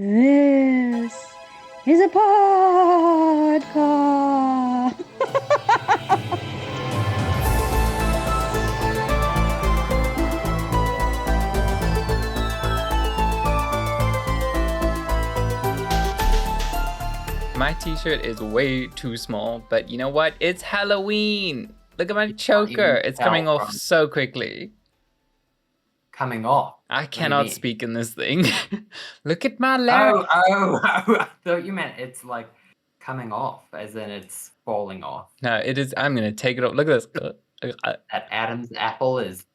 This is a podcast. My t-shirt is way too small, but you know what? It's Halloween. Look at my choker. It's coming off so quickly. Coming off? I cannot speak in this thing. Look at my larynx. Oh, I thought you meant it's like coming off, as in it's falling off. No, it is. I'm going to take it off. Look at this. That Adam's apple is...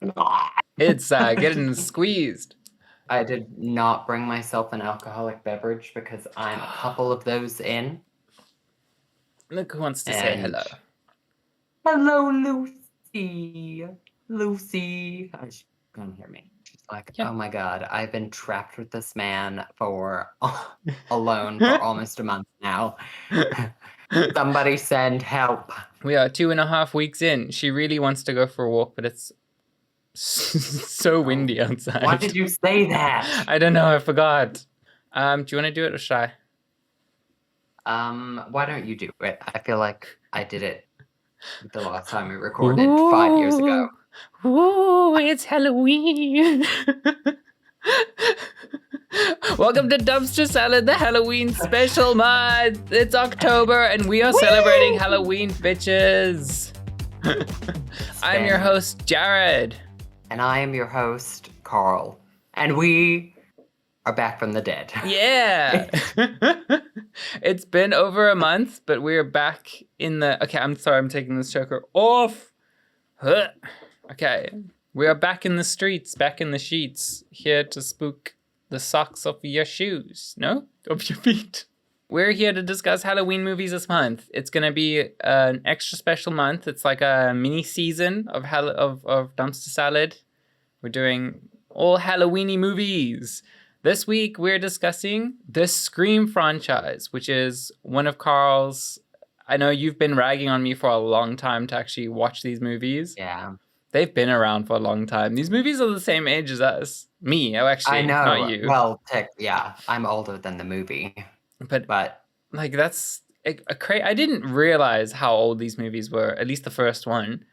It's getting squeezed. I did not bring myself an alcoholic beverage because I'm a couple of those in. Look who wants to say hello. Hello, Lucy. Lucy. She's gonna hear me. She's like, oh my God, I've been trapped with this man alone for almost a month now. Somebody send help. We are 2.5 weeks in. She really wants to go for a walk, but it's so windy outside. Why did you say that? I don't know. I forgot. Do you want to do it or should I? Why don't you do it? I feel like I did it the last time we recorded 5 years ago. Ooh, it's Halloween. Welcome to Dumpster Salad, the Halloween special month. It's October and we are celebrating Halloween, bitches. I'm your host, Jared. And I am your host, Carl. And we are back from the dead. Yeah. It's been over a month, but we're back in the... Okay, I'm sorry, I'm taking this choker off. Okay, we are back in the streets, back in the sheets, here to spook the socks off your shoes. No? Off your feet. We're here to discuss Halloween movies this month. It's going to be an extra special month. It's like a mini season of Dumpster Salad. We're doing all Halloween-y movies. This week, we're discussing the Scream franchise, which is one of Carl's... I know you've been ragging on me for a long time to actually watch these movies. Yeah. They've been around for a long time. These movies are the same age as us. Me, actually, I know. Not you. Well, yeah, I'm older than the movie. But like, that's I didn't realize how old these movies were, at least the first one.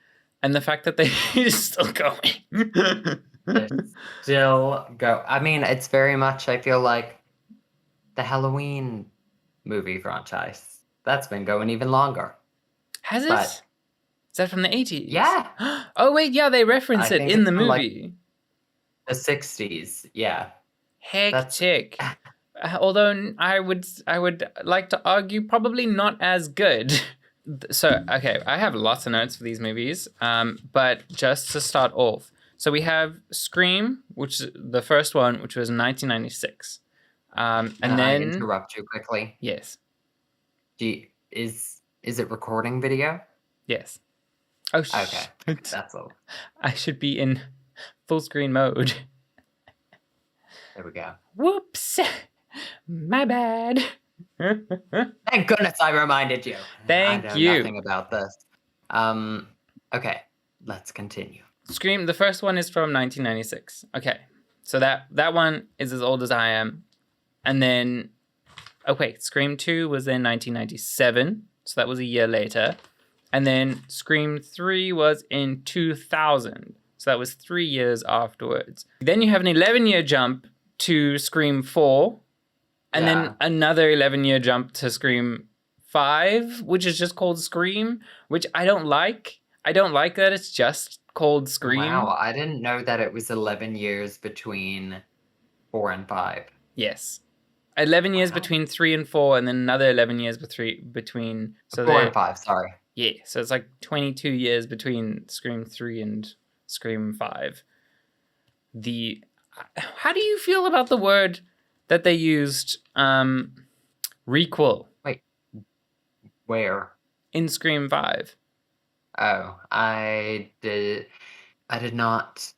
And the fact that they're still going. Still go. I mean, it's very much, I feel like, the Halloween movie franchise. That's been going even longer. Has it? Is that from the 80s? Yeah. Oh, wait, yeah, they reference it in the movie. Like the 60s, yeah. Hectic. Although I would like to argue probably not as good. So, okay, I have lots of notes for these movies, but just to start off. So we have Scream, which is the first one, which was in 1996. And then... I interrupt you quickly. Yes. Is it recording video? Yes. Oh, okay. That's all. I should be in full screen mode. There we go. Whoops. My bad. Thank goodness I reminded you. Thank you. I know nothing about this. Okay, let's continue. Scream, the first one is from 1996. Okay, so that one is as old as I am. And then, oh wait, Scream 2 was in 1997, so that was a year later. And then Scream 3 was in 2000, so that was 3 years afterwards. Then you have an 11-year jump to Scream 4, and then another 11-year jump to Scream 5, which is just called Scream, which I don't like. I don't like that it's just called Scream. Wow, I didn't know that it was 11 years between 4 and 5. Yes. 11 years between 3 and 4, and then another 11 years between... So 4 and 5, sorry. Yeah, so it's like 22 years between Scream 3 and Scream 5. How do you feel about the word that they used, requel? Wait, where? In Scream 5. Oh, I did not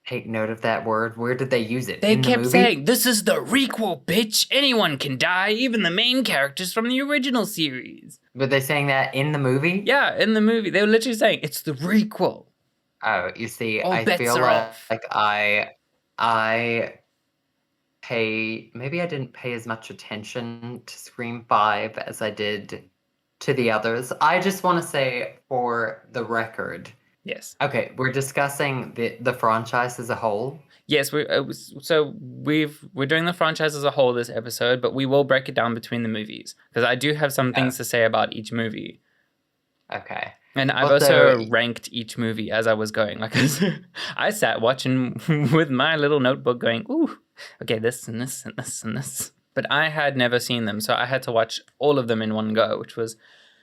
take note of that word. Where did they use it? They kept saying, this is the requel, bitch. Anyone can die, even the main characters from the original series. Were they saying that in the movie? Yeah, in the movie. They were literally saying, it's the requel. Oh, you see, All I bets feel are off. like I maybe I didn't pay as much attention to Scream 5 as I did to the others. I just want to say, for the record, Yes. okay, we're discussing the franchise as a whole. Yes, we're doing the franchise as a whole this episode, but we will break it down between the movies because I do have some things to say about each movie. Okay. And I've also ranked each movie as I was going. Like I sat watching with my little notebook going, ooh, okay, this and this and this and this. But I had never seen them, so I had to watch all of them in one go, which was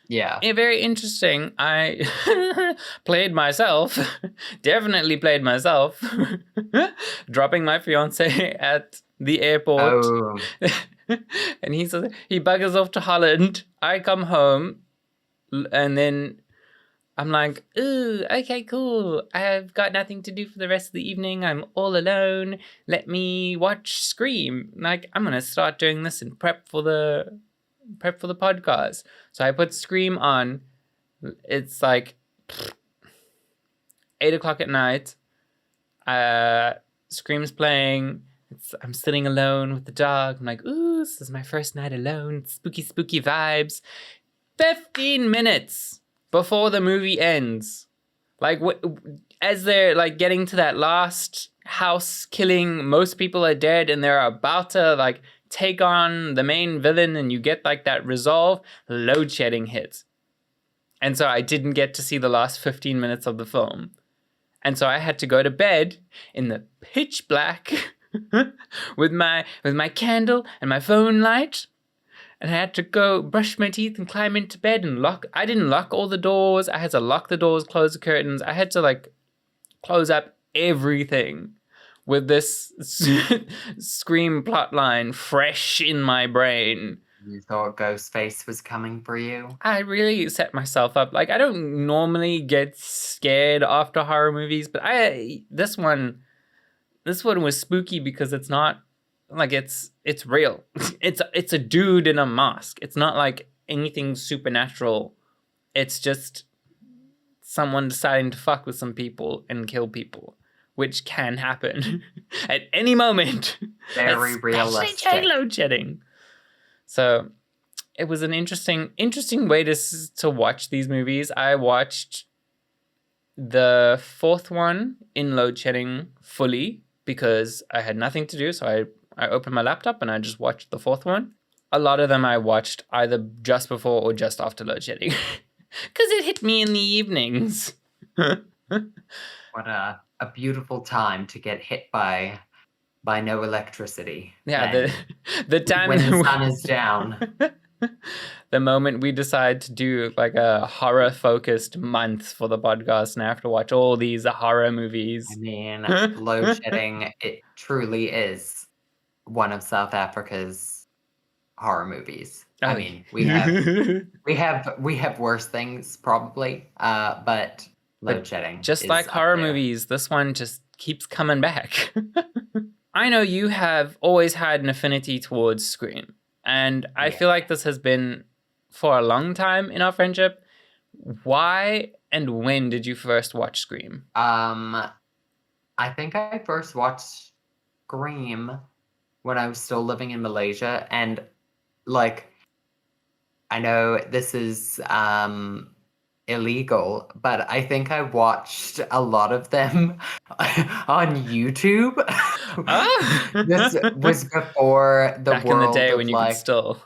very interesting. I played myself, definitely played myself, dropping my fiance at the airport. Oh. And he buggers off to Holland. I come home, and then I'm like, ooh, okay, cool. I've got nothing to do for the rest of the evening. I'm all alone. Let me watch Scream. Like, I'm gonna start doing this and prep for the podcast. So I put Scream on. It's like 8:00 at night. Scream's playing. I'm sitting alone with the dog. I'm like, ooh, this is my first night alone. Spooky, spooky vibes. 15 minutes before the movie ends. Like, as they're like getting to that last house killing, most people are dead and they're about to like take on the main villain and you get like that resolve, load shedding hits. And so I didn't get to see the last 15 minutes of the film. And so I had to go to bed in the pitch black with my candle and my phone light. And I had to go brush my teeth and climb into bed and I didn't lock all the doors. I had to lock the doors, close the curtains. I had to like close up everything with this Scream plotline fresh in my brain. You thought Ghostface was coming for you? I really set myself up. Like, I don't normally get scared after horror movies, but this one was spooky because it's not like it's real. It's a dude in a mask. It's not like anything supernatural. It's just someone deciding to fuck with some people and kill people, which can happen at any moment. Very realistic. Load shedding. So it was an interesting way to watch these movies. I watched the fourth one in load shedding fully because I had nothing to do. So I opened my laptop and I just watched the fourth one. A lot of them I watched either just before or just after load shedding because it hit me in the evenings. What a beautiful time to get hit by no electricity. Yeah, the time when the sun is down. The moment we decide to do like a horror focused month for the podcast and I have to watch all these horror movies. I mean, load shedding, it truly is one of South Africa's horror movies. I mean, we have worse things probably, but load shedding. Just like horror movies, this one just keeps coming back. I know you have always had an affinity towards Scream, and I feel like this has been for a long time in our friendship. Why and when did you first watch Scream? I think I first watched Scream when I was still living in Malaysia, and like, I know this is illegal, but I think I watched a lot of them on YouTube. This was before the back world in the day of, when you like, could still.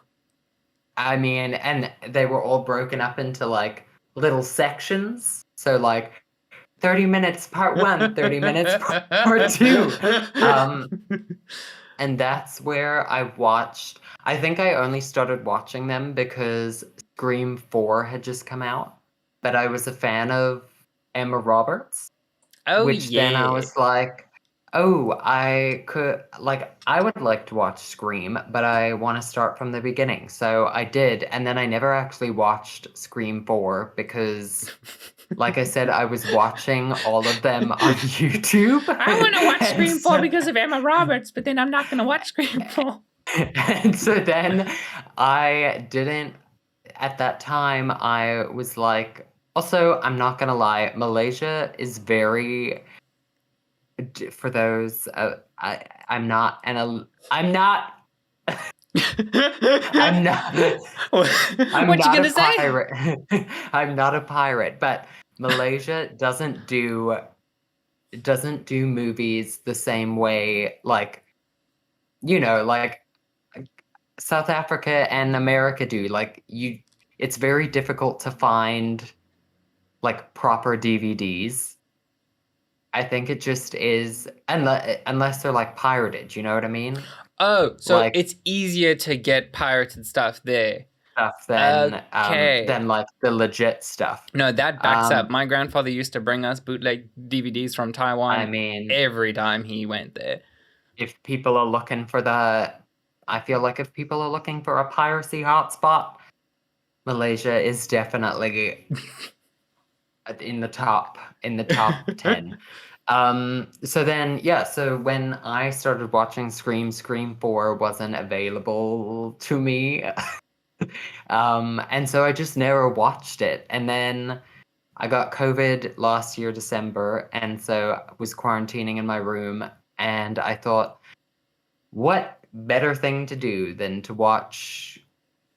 I mean, and they were all broken up into like little sections. So like 30 minutes part 1, 30 minutes part 2. And that's where I watched. I think I only started watching them because Scream 4 had just come out. But I was a fan of Emma Roberts. Oh, which then I was like, oh, I would like to watch Scream, but I want to start from the beginning. So I did, and then I never actually watched Scream 4 because, like I said, I was watching all of them on YouTube. I want to watch Scream 4 because of Emma Roberts, but then I'm not going to watch Scream 4. And so then I didn't, at that time, I was like, also, I'm not going to lie, Malaysia is very For those, I'm not I'm not I'm not I'm What you not a gonna say? pirate. I'm not a pirate, but Malaysia doesn't do movies the same way, like, like South Africa and America do. Like, it's very difficult to find like proper DVDs. I think it just is, unless they're like pirated, you know what I mean? Oh, so Like it's easier to get pirated stuff there. stuff Okay. than like the legit stuff. No, that backs up. My grandfather used to bring us bootleg DVDs from Taiwan I mean, every time he went there. if people are looking for I feel like if people are looking for a piracy hotspot, Malaysia is definitely in the top 10. So then, yeah, so when I started watching Scream 4 wasn't available to me. And so I just never watched it. And then I got COVID last year, December, and so I was quarantining in my room, and I thought, what better thing to do than to watch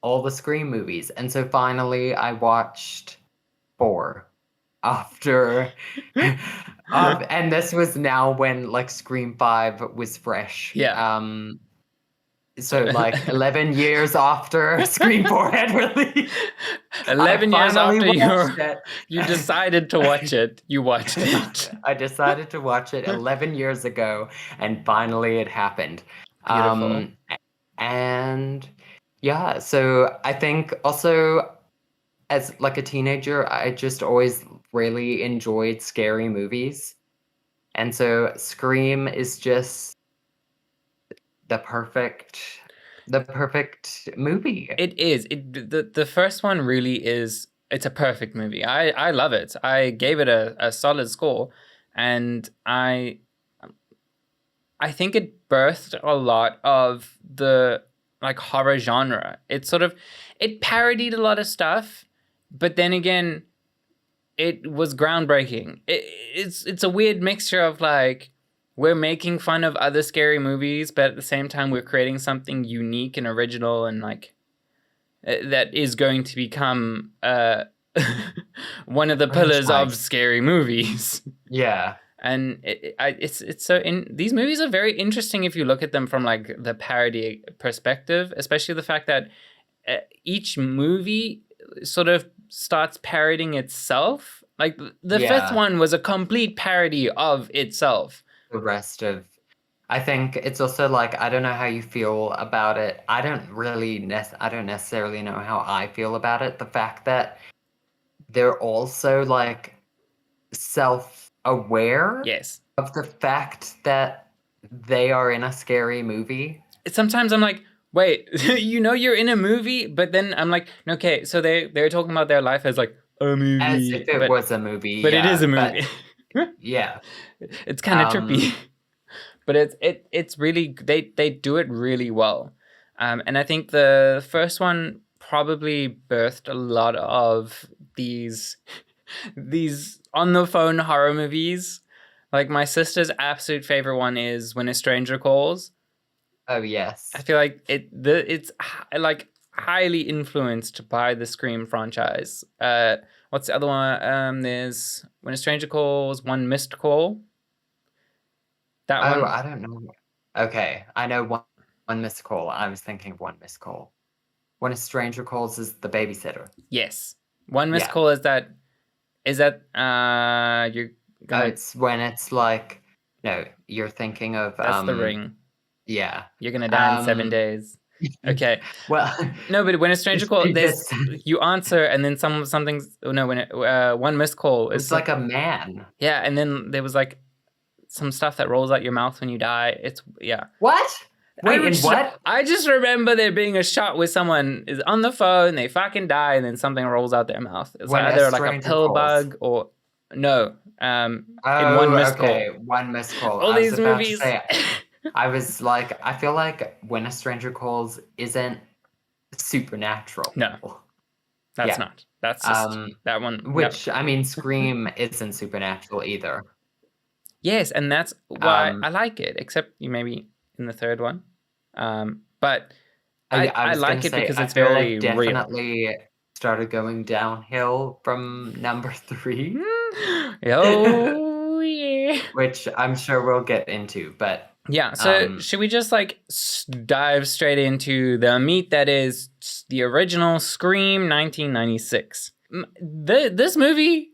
all the Scream movies? And so finally I watched 4 after and this was now when like Scream 5 was fresh. Yeah. So like 11 years after Scream 4 had released. 11 years after it. you decided to watch it, you watched it. I decided to watch it 11 years ago, and finally it happened. Beautiful. And yeah, so I think also as like a teenager, I just always really enjoyed scary movies. And so Scream is just the perfect movie. It is. The first one really is. It's a perfect movie. I love it. I gave it a solid score, and I think it birthed a lot of the like horror genre. It parodied a lot of stuff, but then again, it was groundbreaking. It's a weird mixture of like, we're making fun of other scary movies, but at the same time we're creating something unique and original and like that is going to become one of the pillars of scary movies. Yeah. And it's so these movies are very interesting if you look at them from like the parody perspective, especially the fact that each movie sort of starts parodying itself. Like the fifth one was a complete parody of itself. The rest of, I think it's also like, I don't know how you feel about it. I don't necessarily know how I feel about it. The fact that they're also like self-aware Yes. of the fact that they are in a scary movie. Sometimes I'm like, wait, you're in a movie, but then I'm like, okay, so they're talking about their life as like a movie. As if it was a movie. But it is a movie. Yeah. It's kind of trippy. But it's really, they do it really well. And I think the first one probably birthed a lot of these on the phone horror movies. Like my sister's absolute favorite one is When a Stranger Calls. Oh yes. I feel like it's like highly influenced by the Scream franchise. What's the other one? There's When a Stranger Calls, One Missed Call. That one. Oh, I don't know. Okay, I know one missed call. I was thinking of One Missed Call. When a Stranger Calls is the babysitter. Yes, One Missed Call is that you're gonna. It's when it's like, no, you're thinking of that's The Ring. Yeah, you're gonna die in 7 days. Okay. Well, no, but When a Stranger Calls, you answer and then something's no. When One Missed Call is it's like a man. Yeah, and then there was like some stuff that rolls out your mouth when you die. What? Wait, what? I just remember there being a shot where someone is on the phone, they fucking die, and then something rolls out their mouth. It's either like a pill bug or no. In One Missed Call. One Missed Call. All these movies. I was like, I feel like When a Stranger Calls isn't supernatural. No, that's not. That's just that one. Which I mean, Scream isn't supernatural either. Yes, and that's why Um, I like it, except maybe in the third one. But I I was gonna like it say, because I it's feel very like real. definitely started going downhill from number 3, Oh, yeah. which I'm sure we'll get into, but Yeah, so should we just like dive straight into the meat that is the original Scream 1996? This movie,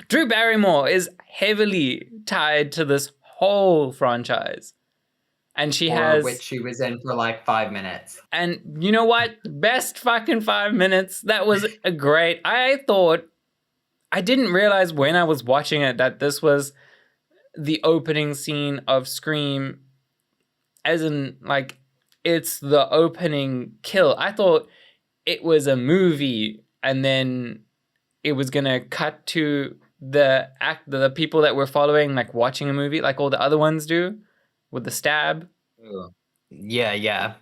Drew Barrymore is heavily tied to this whole franchise. And she for has, which she was in for like 5 minutes. and you know what? Best fucking 5 minutes. That was a great. I thought, I didn't realize when I was watching it that this was the opening scene of Scream, as in like it's the opening kill. I thought it was a movie and then it was gonna cut to the people that we're following, like watching a movie like all the other ones do with the stab. Ugh. Yeah.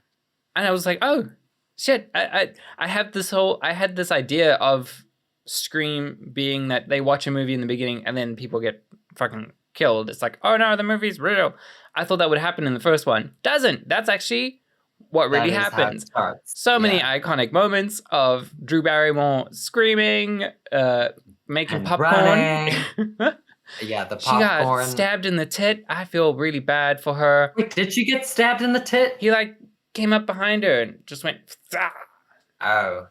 And I was like, oh shit, I had this idea of Scream being that they watch a movie in the beginning and then people get fucking killed. It's like, oh no, the movie's real. I thought that would happen in the first one. Doesn't. That's actually what really That is how it happens. starts. So many Yeah. iconic moments of Drew Barrymore screaming, making And popcorn. running. Yeah, the She got popcorn. stabbed in the tit. I feel really bad for her. Wait, did she get stabbed in the tit? He like came up behind her and just went. Oh.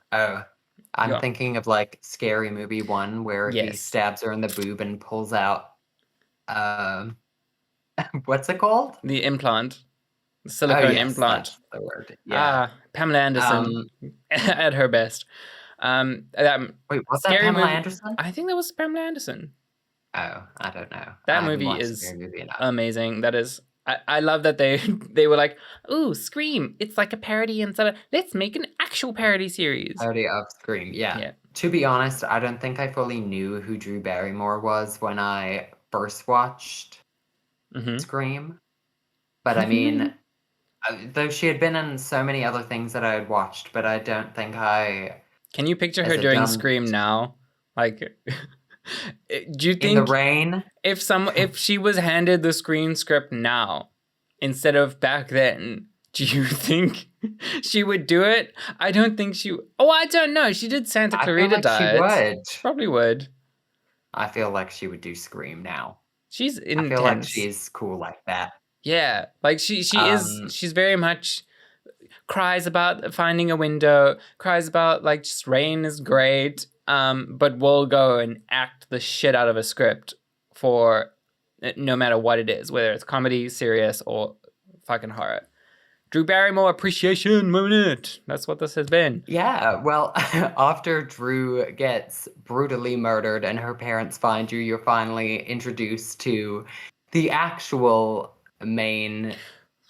I'm Yeah. thinking of like Scary Movie 1 where he Yes. stabs her in the boob and pulls out what's it called? The implant, the silicone implant. That's the word. Yeah. Pamela Anderson at her best. Wait, was that Pamela Anderson? I think that was Pamela Anderson. Oh, I don't know. That I haven't movie watched is Scary Movie enough. amazing. That is, I love that they were like, ooh, Scream. It's like a parody instead of, let's make an actual parody series. Parody of Scream, yeah. To be honest, I don't think I fully knew who Drew Barrymore was when I first watched Scream. But I mean, though she had been in so many other things that I had watched, but I don't think I... Can you picture her doing Scream now? Like, do you think... In the rain? If she was handed the Scream script now, instead of back then, do you think she would do it? I don't think she... Oh, I don't know. She did Santa Clarita Diet. She would. She probably would. I feel like she would do Scream now. She's intense. I feel like she's cool like that. Yeah, like she is. She's very much cries about finding a window. Cries about like just rain is great. But will go and act the shit out of a script for no matter what it is, whether it's comedy, serious, or fucking horror. Drew Barrymore appreciation moment. That's what this has been. Yeah, well, after Drew gets brutally murdered and her parents find you, you're finally introduced to the actual main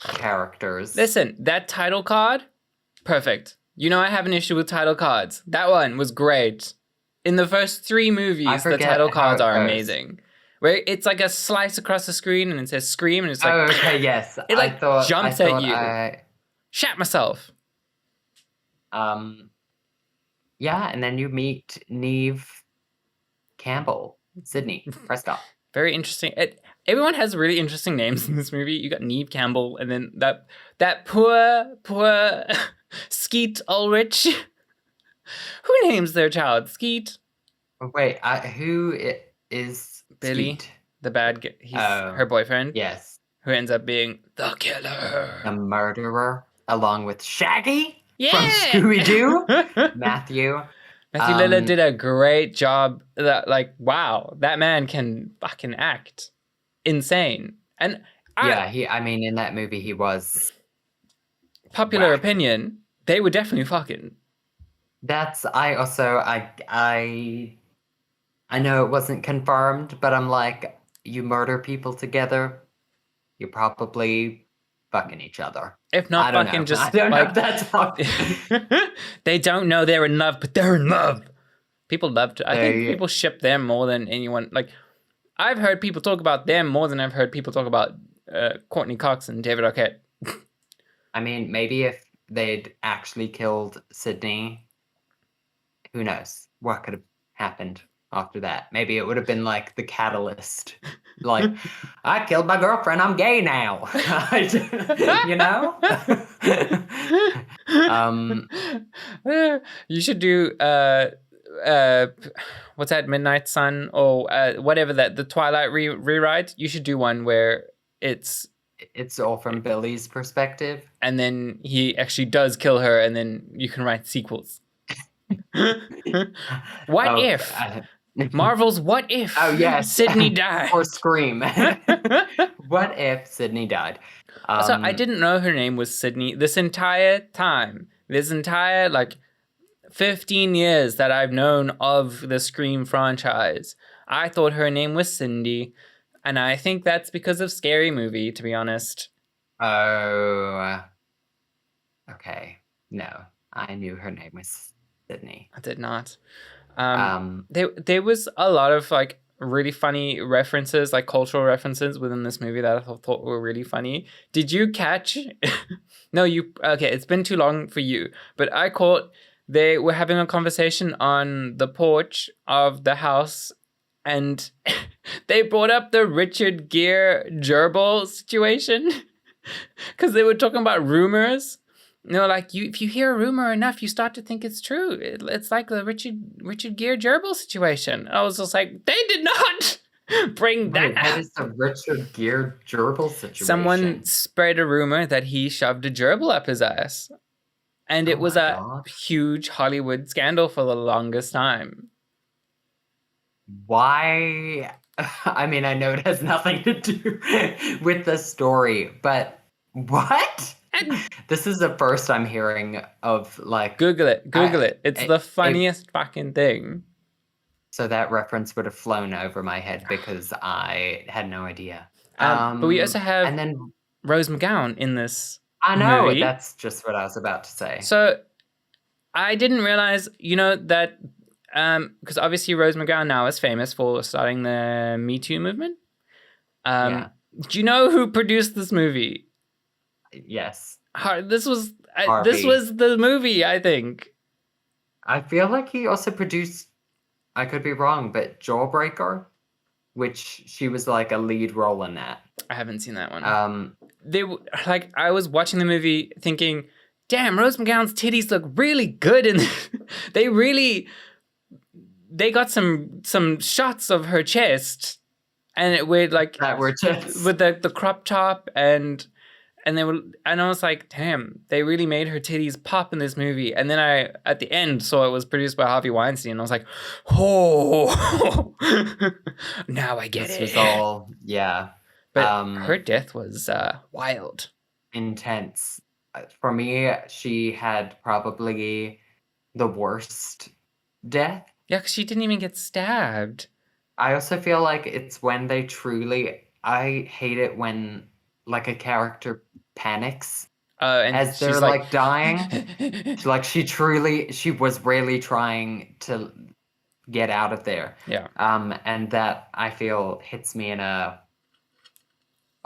characters. Listen, that title card, perfect. You know I have an issue with title cards. That one was great. In the first 3 movies, the title cards are amazing. Where it's like a slice across the screen and it says Scream and it's like... Oh, okay, yes. It like jumps at you. Shat myself. Yeah, and then you meet Neve Campbell, Sydney Prescott. Very interesting. Everyone has really interesting names in this movie. You got Neve Campbell and then that poor Skeet Ulrich. Who names their child Skeet? Wait, who is Billy? Skeet? The bad guy. He's her boyfriend. Yes. Who ends up being the killer. The murderer, along with Shaggy from Scooby-Doo. Matthew Lillard did a great job. Wow, that man can fucking act. Insane. And I mean, in that movie, he was... Popular opinion, they were definitely fucking. I know it wasn't confirmed, but I'm like, you murder people together, you're probably fucking each other. If not fucking, just I don't know if that's fucking. They don't know they're in love, but they're in love. People love to. I think people ship them more than anyone. Like, I've heard people talk about them more than I've heard people talk about Courtney Cox and David Arquette. I mean, maybe if they'd actually killed Sydney, who knows what could have happened after that. Maybe it would have been like the catalyst. Like, I killed my girlfriend, I'm gay now. You know? You should do what's that, Midnight Sun or whatever the Twilight rewrite. You should do one where it's all from Billy's perspective, and then he actually does kill her, and then you can write sequels. What if Marvel's What If? Oh yes, Sydney died or Scream. What if Sydney died? So I didn't know her name was Sydney this entire time. This entire 15 years that I've known of the Scream franchise. I thought her name was Cindy, and I think that's because of Scary Movie, to be honest. Oh, okay. No, I knew her name was Sydney. I did not. There was a lot of really funny references, cultural references within this movie that I thought were really funny. Did you catch? No, okay, it's been too long for you, but I caught they were having a conversation on the porch of the house, and they brought up the Richard Gere gerbil situation because they were talking about rumors. If you hear a rumor enough, you start to think it's true. It's like the Richard Gere gerbil situation. I was just like, they did not bring that up. What is the Richard Gere gerbil situation? Someone spread a rumor that he shoved a gerbil up his ass. And it was a huge Hollywood scandal for the longest time. Why? I mean, I know it has nothing to do with the story, but what? This is the first I'm hearing of Google it. It's the funniest fucking thing. So that reference would have flown over my head because I had no idea. But we also have Rose McGowan in this. I know, movie. That's just what I was about to say. So I didn't realize, that because obviously Rose McGowan now is famous for starting the Me Too movement. Do you know who produced this movie? Yes. This was the movie, I think. I feel like he also produced, I could be wrong, but Jawbreaker, which she was a lead role in that. I haven't seen that one. I was watching the movie thinking, damn, Rose McGowan's titties look really good in they got some shots of her chest, and it with that were just with the crop top and I was like, damn, they really made her titties pop in this movie. And then I at the end saw it was produced by Harvey Weinstein, and I was like, oh, now I get it. This was all But her death was wild, intense. For me, she had probably the worst death. Yeah, because she didn't even get stabbed. I also feel like it's when they truly... I hate it when, a character panics and as they're, dying. She was really trying to get out of there. Yeah. And that, I feel, hits me in a...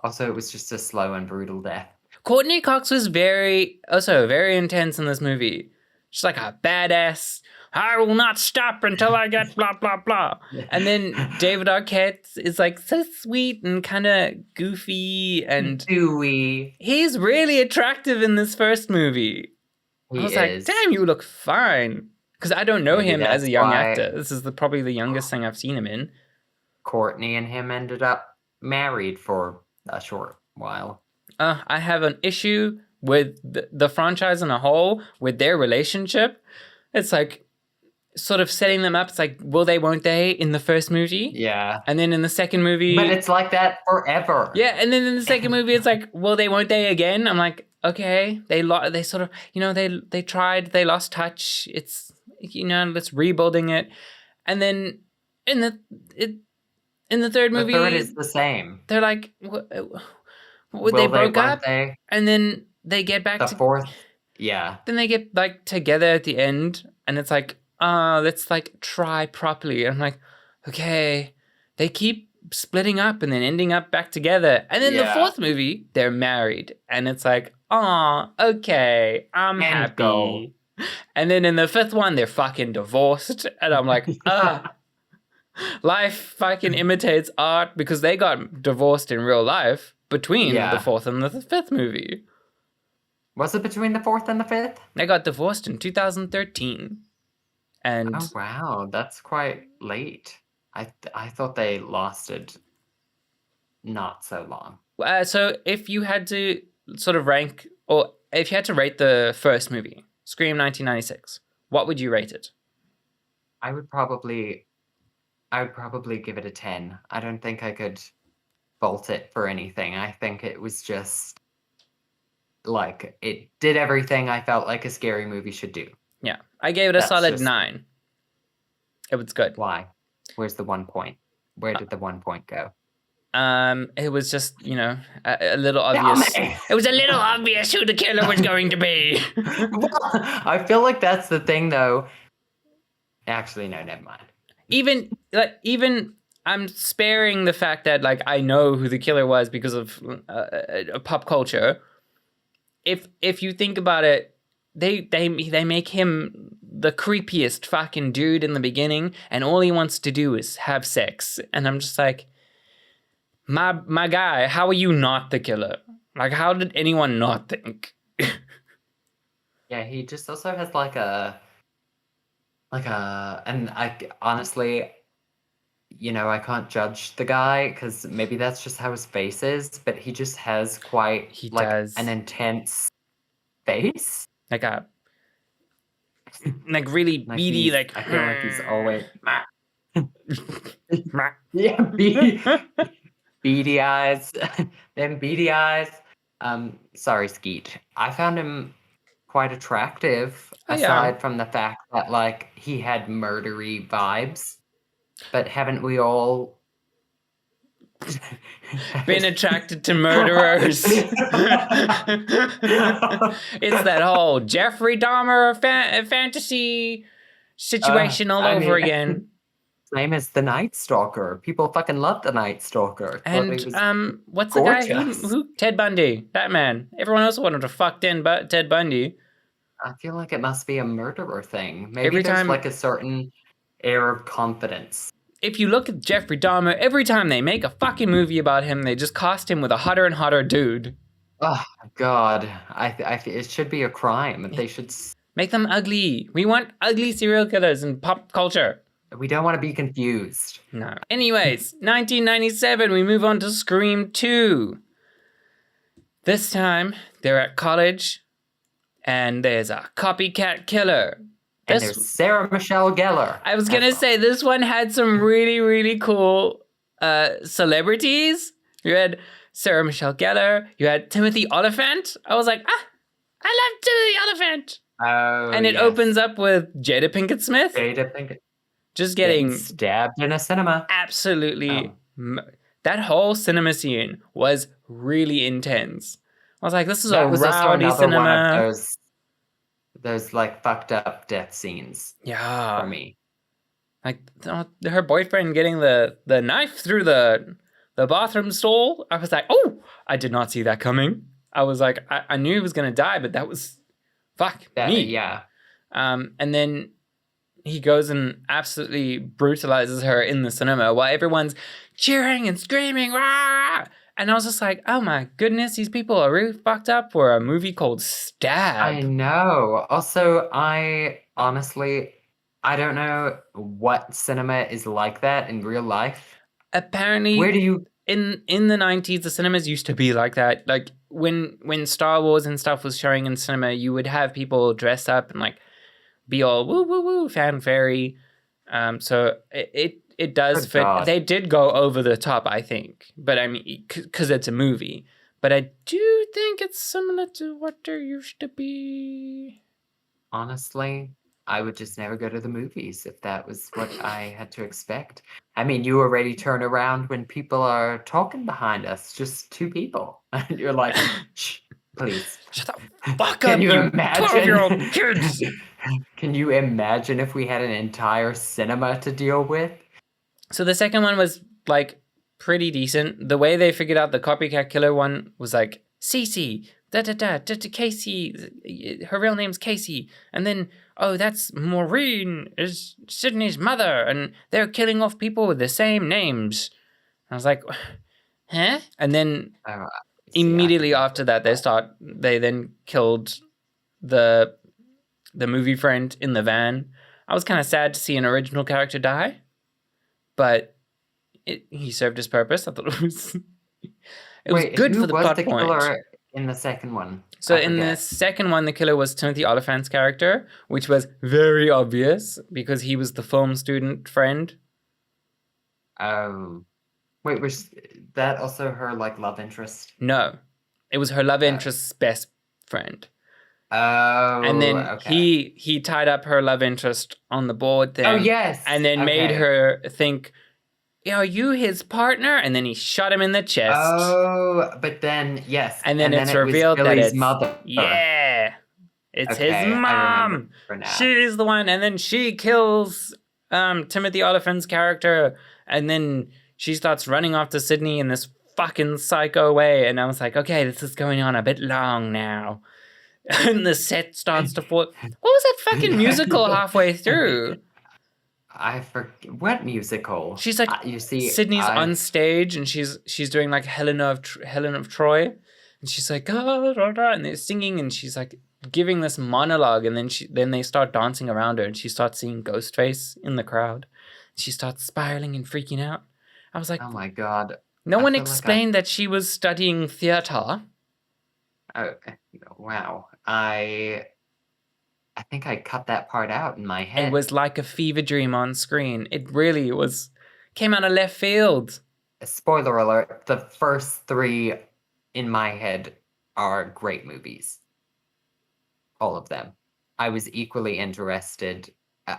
Also, it was just a slow and brutal death. Courtney Cox was very intense in this movie. She's like a badass. I will not stop until I get blah, blah, blah. And then David Arquette is so sweet and kind of goofy and dewy. He's really attractive in this first movie. I was like, damn, you look fine. Because I don't know him as a young actor. This is probably the youngest thing I've seen him in. Courtney and him ended up married for a short while. I have an issue with the franchise in a whole, with their relationship. It's sort of setting them up. It's will they, won't they in the first movie? Yeah. And then in the second movie... But it's like that forever. Yeah, and then in the second movie, it's will they, won't they again? I'm like, okay. They sort of, they tried, they lost touch. It's, let's rebuilding it. And then in the third movie... The third is the same. They're like... They broke up, and then they get back the fourth, yeah. Then they get together at the end, and it's let's try properly. And I'm like, okay, they keep splitting up and then ending up back together, and then the fourth movie they're married, and it's okay, I'm happy. Go. And then in the fifth one they're fucking divorced, and I'm like, Life fucking imitates art because they got divorced in real life between Yeah. the fourth and the fifth movie. Was it between the fourth and the fifth? They got divorced in 2013. And Oh wow, that's quite late. I thought they lasted not so long. so if you had to sort of rank, or if you had to rate the first movie, Scream 1996, what would you rate it? I would probably give it a 10. I don't think I could fault it for anything. I think it was just like it did everything I felt like a scary movie should do. Yeah, I gave it a That's solid just- 9. It was good. Why? Where's the 1 point? Where did the 1 point go? It was just, a little obvious. It was a little obvious who the killer was going to be. Well, I feel like that's the thing, though. Actually, no, never mind. Even I'm sparing the fact that like I know who the killer was because of pop culture. If you think about it, they make him the creepiest fucking dude in the beginning, and all he wants to do is have sex, and I'm just like, my guy, how are you not the killer? Like, how did anyone not think? Yeah, he just also has and I honestly, I can't judge the guy because maybe that's just how his face is, but he just has quite He like does. an intense face. Like really Like beady, he's- like I feel like he's always yeah, beady eyes, them beady eyes. Sorry, Skeet. I found him quite attractive, Oh, yeah. aside from the fact that like he had murdery vibes. But haven't we all been attracted to murderers? It's that whole Jeffrey Dahmer fantasy situation all over again. Same as the Night Stalker. People fucking love the Night Stalker. And Thought he was what's the guy gorgeous. who Ted Bundy? That man. Everyone else wanted to fuck Ted Bundy. I feel like it must be a murderer thing. Maybe Every there's time- like a certain air of confidence. If you look at Jeffrey Dahmer, every time they make a fucking movie about him, they just cast him with a hotter and hotter dude. Oh God, it should be a crime. They should. Make them ugly. We want ugly serial killers in pop culture. We don't want to be confused. No. Anyways, 1997, we move on to Scream 2. This time, they're at college, and there's a copycat killer. And there's Sarah Michelle Gellar. I was gonna say, this one had some really, really cool celebrities. You had Sarah Michelle Gellar. You had Timothy Oliphant. I was like, I love Timothy Oliphant. Oh, And it yes. opens up with Jada Pinkett Smith. Jada Pinkett Just getting stabbed in a cinema. absolutely that whole cinema scene was really intense. I was like, this is That a was also rowdy another cinema. one of those like fucked up death scenes Yeah, for me. like her boyfriend getting the knife through the bathroom stall. I was like, oh, I did not see that coming. I was like, I knew he was gonna die, but that was me. Yeah. And then he goes and absolutely brutalizes her in the cinema while everyone's cheering and screaming, rah! And I was just like, oh my goodness, these people are really fucked up for a movie called Stab. I know. Also, I honestly, I don't know what cinema is like that in real life. Apparently, Where do you? in the 90s, the cinemas used to be like that. Like when Star Wars and stuff was showing in cinema, you would have people dress up and like be all woo woo woo fanfare. So it does Good fit. God. They did go over the top, I think, but I mean, because it's a movie. But I do think it's similar to what there used to be. Honestly, I would just never go to the movies if that was what I had to expect. I mean, you already turn around when people are talking behind us, just two people, and you're like, shh, please. Shut the fuck Can up, you you imagine? 12-year-old kids. Can you imagine if we had an entire cinema to deal with? So the second one was like pretty decent. The way they figured out the copycat killer one was like, Cece, Casey, her real name's Casey. And then, oh, that's Maureen, is Sydney's mother, and they're killing off people with the same names. I was like, huh? And then immediately after that, they then killed the movie friend in the van. I was kind of sad to see an original character die, but he served his purpose. I thought it was was good for the plot point. Killer in the second one? So in the second one, the killer was Timothy Oliphant's character, which was very obvious because he was the film student friend. Wait, was that also her like love interest? No, it was her love interest's best friend. Oh, and then he tied up her love interest on the board thing. Oh yes, and then made her think, are you his partner? And then he shot him in the chest. Oh, but then yes, and then it's revealed that it's mother. Yeah, it's his mom. She's the one, and then she kills Timothy Oliphant's character, and then she starts running off to Sydney in this fucking psycho way, and I was like, okay, this is going on a bit long now. And the set starts to fall. What was that fucking musical halfway through? I forget what musical. She's like, you see, Sydney's on stage and she's doing like Helen of Troy, and she's like, and they're singing, and she's like giving this monologue, and then they start dancing around her, and she starts seeing Ghostface in the crowd. She starts spiraling and freaking out. I was like, oh my god! No one explained that she was studying theater. Oh wow! I think I cut that part out in my head. It was like a fever dream on screen. It really was. Came out of left field. Spoiler alert, the first three in my head are great movies. All of them. I was equally interested.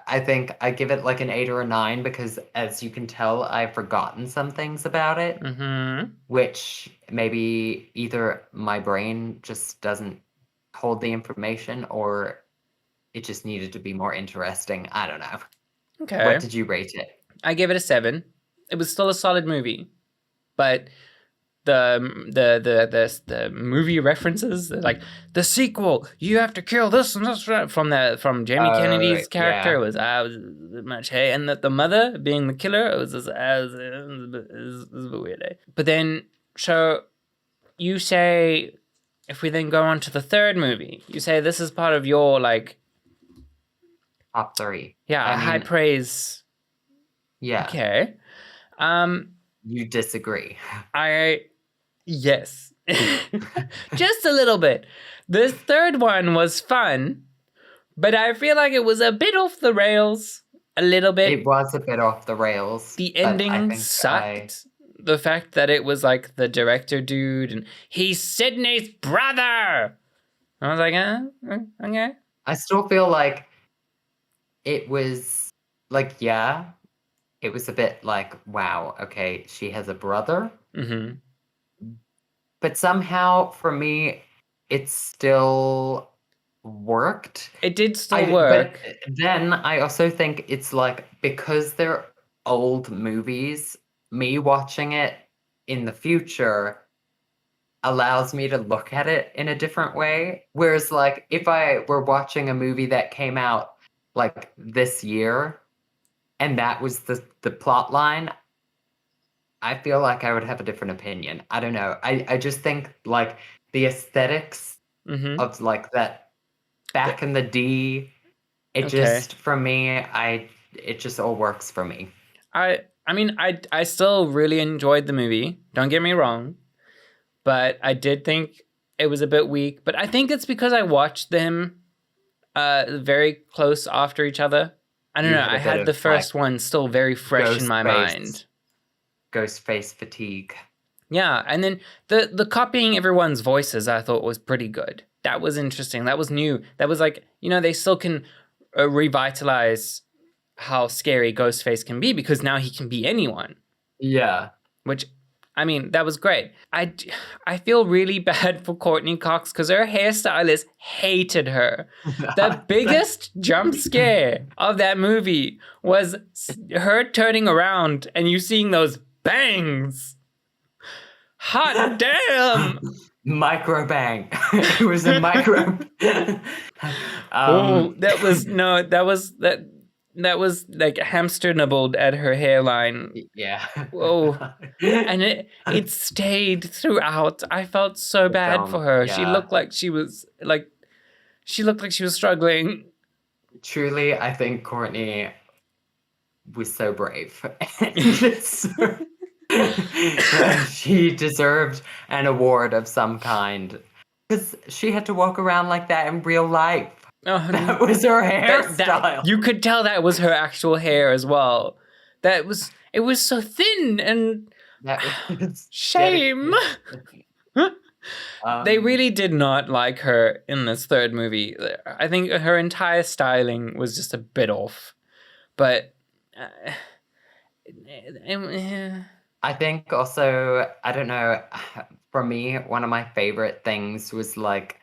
I think I give it like an 8 or a 9 because, as you can tell, I've forgotten some things about it. Mm-hmm. Which maybe either my brain just doesn't hold the information or it just needed to be more interesting. I don't know. Okay. What did you rate it? I gave it a 7. It was still a solid movie, but the movie references, like the sequel, you have to kill this and this from Jamie Kennedy's character was much hey, and the mother being the killer it was a weird day. But then so you say, if we then go on to the third movie, you say this is part of your like top 3. Yeah, high praise. Yeah. Okay. You disagree. Yes. Just a little bit. This third one was fun, but I feel like it was a bit off the rails. A little bit. It was a bit off the rails. The ending sucked. The fact that it was like the director dude and he's Sydney's brother. I was like, okay. I still feel like it was like, yeah, it was a bit like, wow, okay, she has a brother. Mm-hmm. But somehow, for me, it still worked. It did still work. But then I also think it's like, because they're old movies, me watching it in the future allows me to look at it in a different way. Whereas, like, if I were watching a movie that came out, like, this year, and that was the plot line, I feel like I would have a different opinion. I don't know. I just think, like, the aesthetics of, like, that back in the D, it just, for me, it just all works for me. I mean, I still really enjoyed the movie. Don't get me wrong. But I did think it was a bit weak. But I think it's because I watched them very close after each other. I don't know. I had the first one still very fresh in my mind. Ghostface fatigue. Yeah, and then the copying everyone's voices I thought was pretty good. That was interesting. That was new. That was like, they still can revitalize how scary Ghostface can be because now he can be anyone. Yeah. Which, I mean, that was great. I feel really bad for Courtney Cox because her hairstylist hated her. The biggest jump scare of that movie was her turning around and you seeing those bangs. Hot damn! micro bang. It was a micro. Oh, that was like hamster nibbled at her hairline. Yeah. Whoa. And it stayed throughout. I felt so The bad for film, her. yeah. She looked like she was struggling. Truly, I think Courtney was so brave. She deserved an award of some kind because she had to walk around like that in real life. Oh, That was her hairstyle. you could tell that was her actual hair as well. It was so thin and That was shame. They Um, really did not like her in this third movie. I think her entire styling was just a bit off. But I think also, I don't know, for me, one of my favorite things was like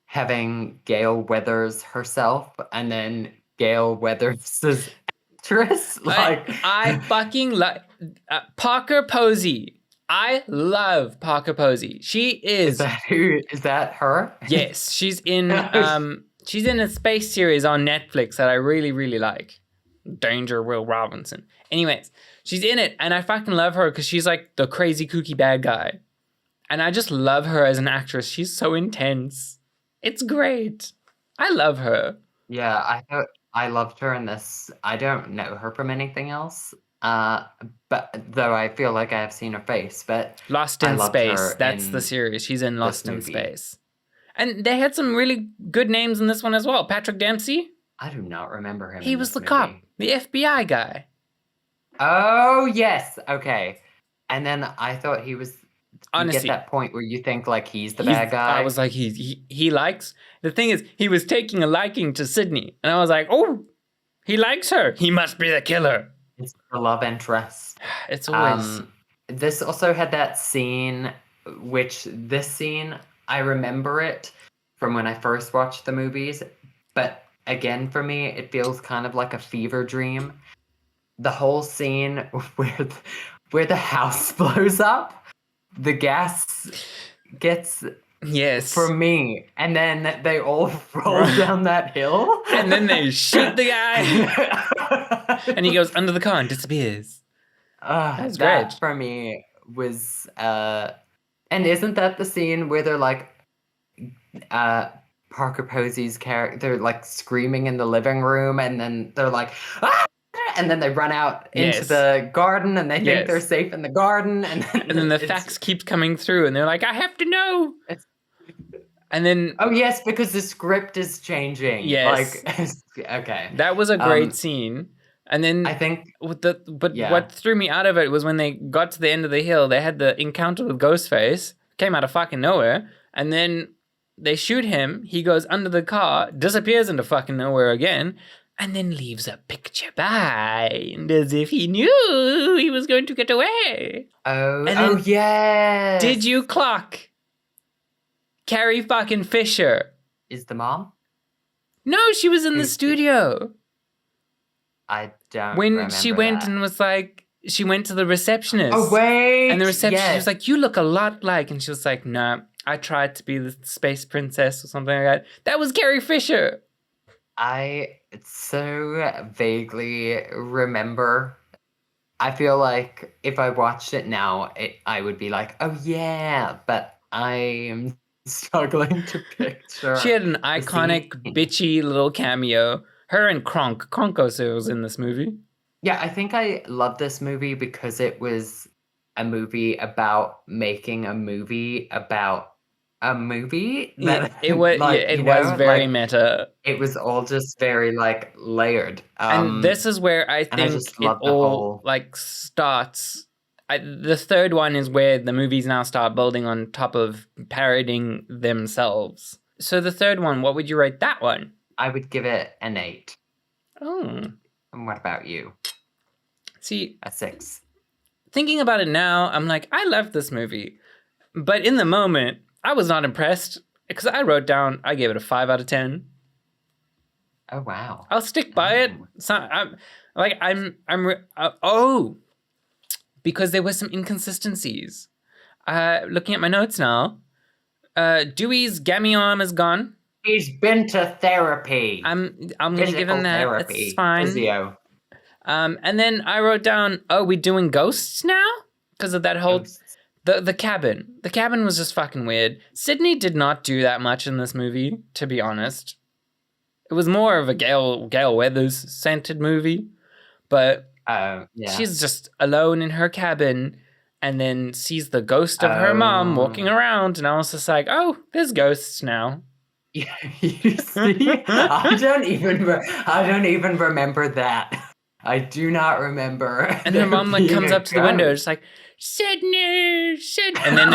having Gail Weathers herself and then Gail Weathers' actress. Like, I fucking like Parker Posey. I love Parker Posey. She is is that her? Yes, she's in a space series on Netflix that I really, really like. Danger Will Robinson. Anyways, she's in it and I fucking love her because she's like the crazy kooky bad guy. And I just love her as an actress. She's so intense. It's great. I love her. Yeah, I loved her in this. I don't know her from anything else. But though I feel like I have seen her face, but Lost I in loved Space. her That's in the series. She's in Lost in movie. Space. And they had some really good names in this one as well. Patrick Dempsey. I do not remember him. He in was this the movie. cop, the FBI guy. Oh yes, okay. And then I thought he was. Honestly, you get that point where you think like he's the bad guy. I was like, he likes. The thing is, he was taking a liking to Sydney, and I was like, oh, he likes her. He must be the killer. It's the love interest. It's always. This also had that scene, which this scene I remember it from when I first watched the movies, but again for me it feels kind of like a fever dream. The whole scene where the house blows up, the gas gets Yes. for me, and then they all roll down that hill, and then they shoot the guy, and he goes under the car and disappears. That's that great. for me was and isn't that the scene where they're like Parker Posey's character, they're like screaming in the living room, and then they're like, ah! And then they run out into the garden, and they think they're safe in the garden, and then the facts keep coming through, and they're like, I have to know. And then oh yes, because the script is changing. Yes. Like okay. That was a great scene. And then I think what threw me out of it was when they got to the end of the hill, they had the encounter with Ghostface, came out of fucking nowhere, and then they shoot him, he goes under the car, disappears into fucking nowhere again, and then leaves a picture behind as if he knew he was going to get away. Oh yeah. Did you clock Carrie fucking Fisher? Is the mom? No, she was in the studio. I don't when remember she went that. and was like, she went to the receptionist. Oh wait. And the receptionist was like, you look a lot like, and she was like, nah, I tried to be the space princess or something like that. That was Carrie Fisher. I so vaguely remember. I feel like if I watched it now, I would be like, oh yeah, but I am struggling to picture. She had an iconic, bitchy little cameo. Her and Kronk also was in this movie. Yeah, I think I love this movie because it was a movie about making a movie about a movie. That, it was was very meta. It was all just very like layered. And this is where I think it all like starts. The third one is where the movies now start building on top of parodying themselves. So the third one, what would you rate that one? I would give it an 8. Oh. And what about you? See, a 6. Thinking about it now, I'm like, I loved this movie. But in the moment, I was not impressed because I wrote down, I gave it a 5 out of 10. Oh, wow. I'll stick by it. So because there were some inconsistencies. Looking at my notes now, Dewey's gammy arm is gone. He's been to therapy. I'm gonna give him that. Therapy. It's fine. Physio. And then I wrote down, oh, we doing ghosts now? Because of that whole Ghosts. the cabin. The cabin was just fucking weird. Sydney did not do that much in this movie, to be honest. It was more of a Gale Weathers scented movie, but Yeah. she's just alone in her cabin and then sees the ghost of her mom walking around, and I was just like, oh, there's ghosts now. Yeah, you see, I don't even remember that. I do not remember. And her mom like comes up to the window, just like, Sydney, and then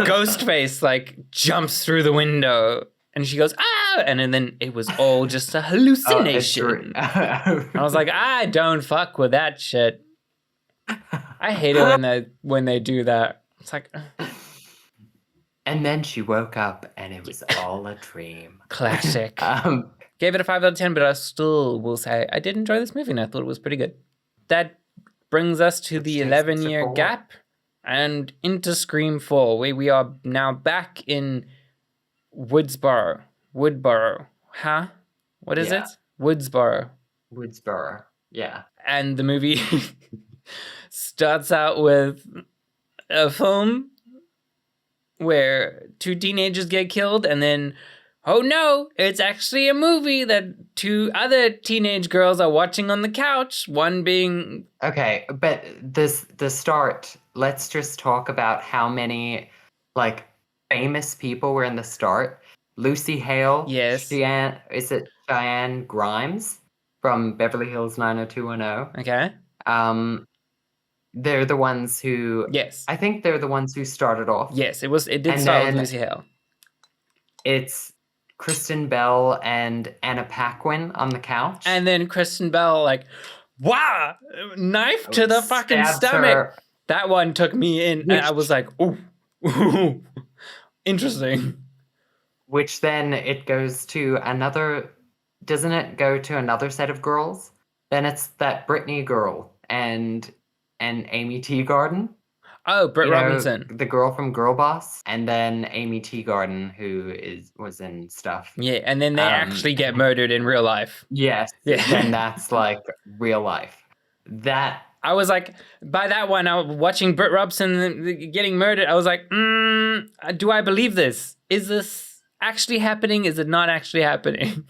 Ghostface like jumps through the window, and she goes, ah, and then it was all just a hallucination. I was like, I don't fuck with that shit. I hate it when they do that. It's like, and then she woke up and it was all a dream. Classic. Gave it a 5 out of 10, but I still will say I did enjoy this movie and I thought it was pretty good. That brings us to the 11-year gap and into Scream 4. We are now back in Woodboro. Huh? What is it? Woodsboro. Yeah. And the movie starts out with a film where 2 teenagers get killed, and then, oh no, it's actually a movie that 2 other teenage girls are watching on the couch, one being... Okay, but the start, let's just talk about how many, like, famous people were in the start. Lucy Hale. Yes. Cheyenne Grimes from Beverly Hills 90210. Okay. They're the ones who... Yes. I think they're the ones who started off. Yes, it did start with Lucy Hale. It's Kristen Bell and Anna Paquin on the couch. And then Kristen Bell, like, wow, knife to the fucking stomach. Her. That one took me in, and I was like, ooh, interesting. Which then it goes to another... Doesn't it go to another set of girls? Then it's that Brittany girl and Amy Teagarden. Oh, Britt Robinson. The girl from Girl Boss. And then Amy Teagarden, who was in stuff. Yeah, and then they actually get murdered in real life. Yes. Yeah. And that's like real life. That... I was like, by that one, I was watching Britt Robinson getting murdered. I was like, do I believe this? Is this actually happening? Is it not actually happening?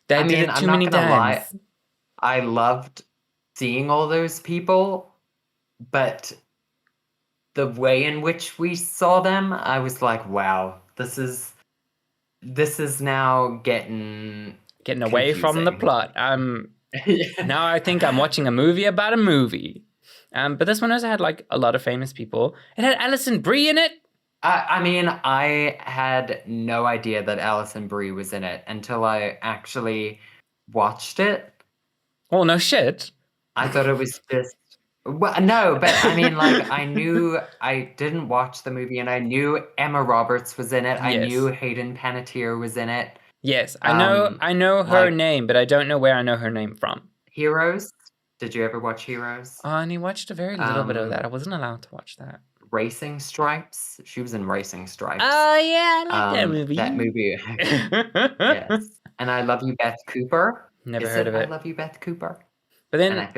They did it too many times. Lie. I loved seeing all those people, but the way in which we saw them, I was like, wow, this is now getting away from the plot. Now I think I'm watching a movie about a movie. But this one also had like a lot of famous people. It had Alison Brie in it. I mean, I had no idea that Alison Brie was in it until I actually watched it. Oh, no shit. I thought it was just... Well, no, but I mean, like, I didn't watch the movie, and I knew Emma Roberts was in it. I knew Hayden Panettiere was in it. Yes, I know her name, but I don't know where I know her name from. Heroes? Did you ever watch Heroes? I only watched a very little bit of that. I wasn't allowed to watch that. Racing Stripes? She was in Racing Stripes. Oh, yeah, I like that movie. That movie. Yes. And I Love You, Beth Cooper. Never heard of it. I Love You, Beth Cooper. But then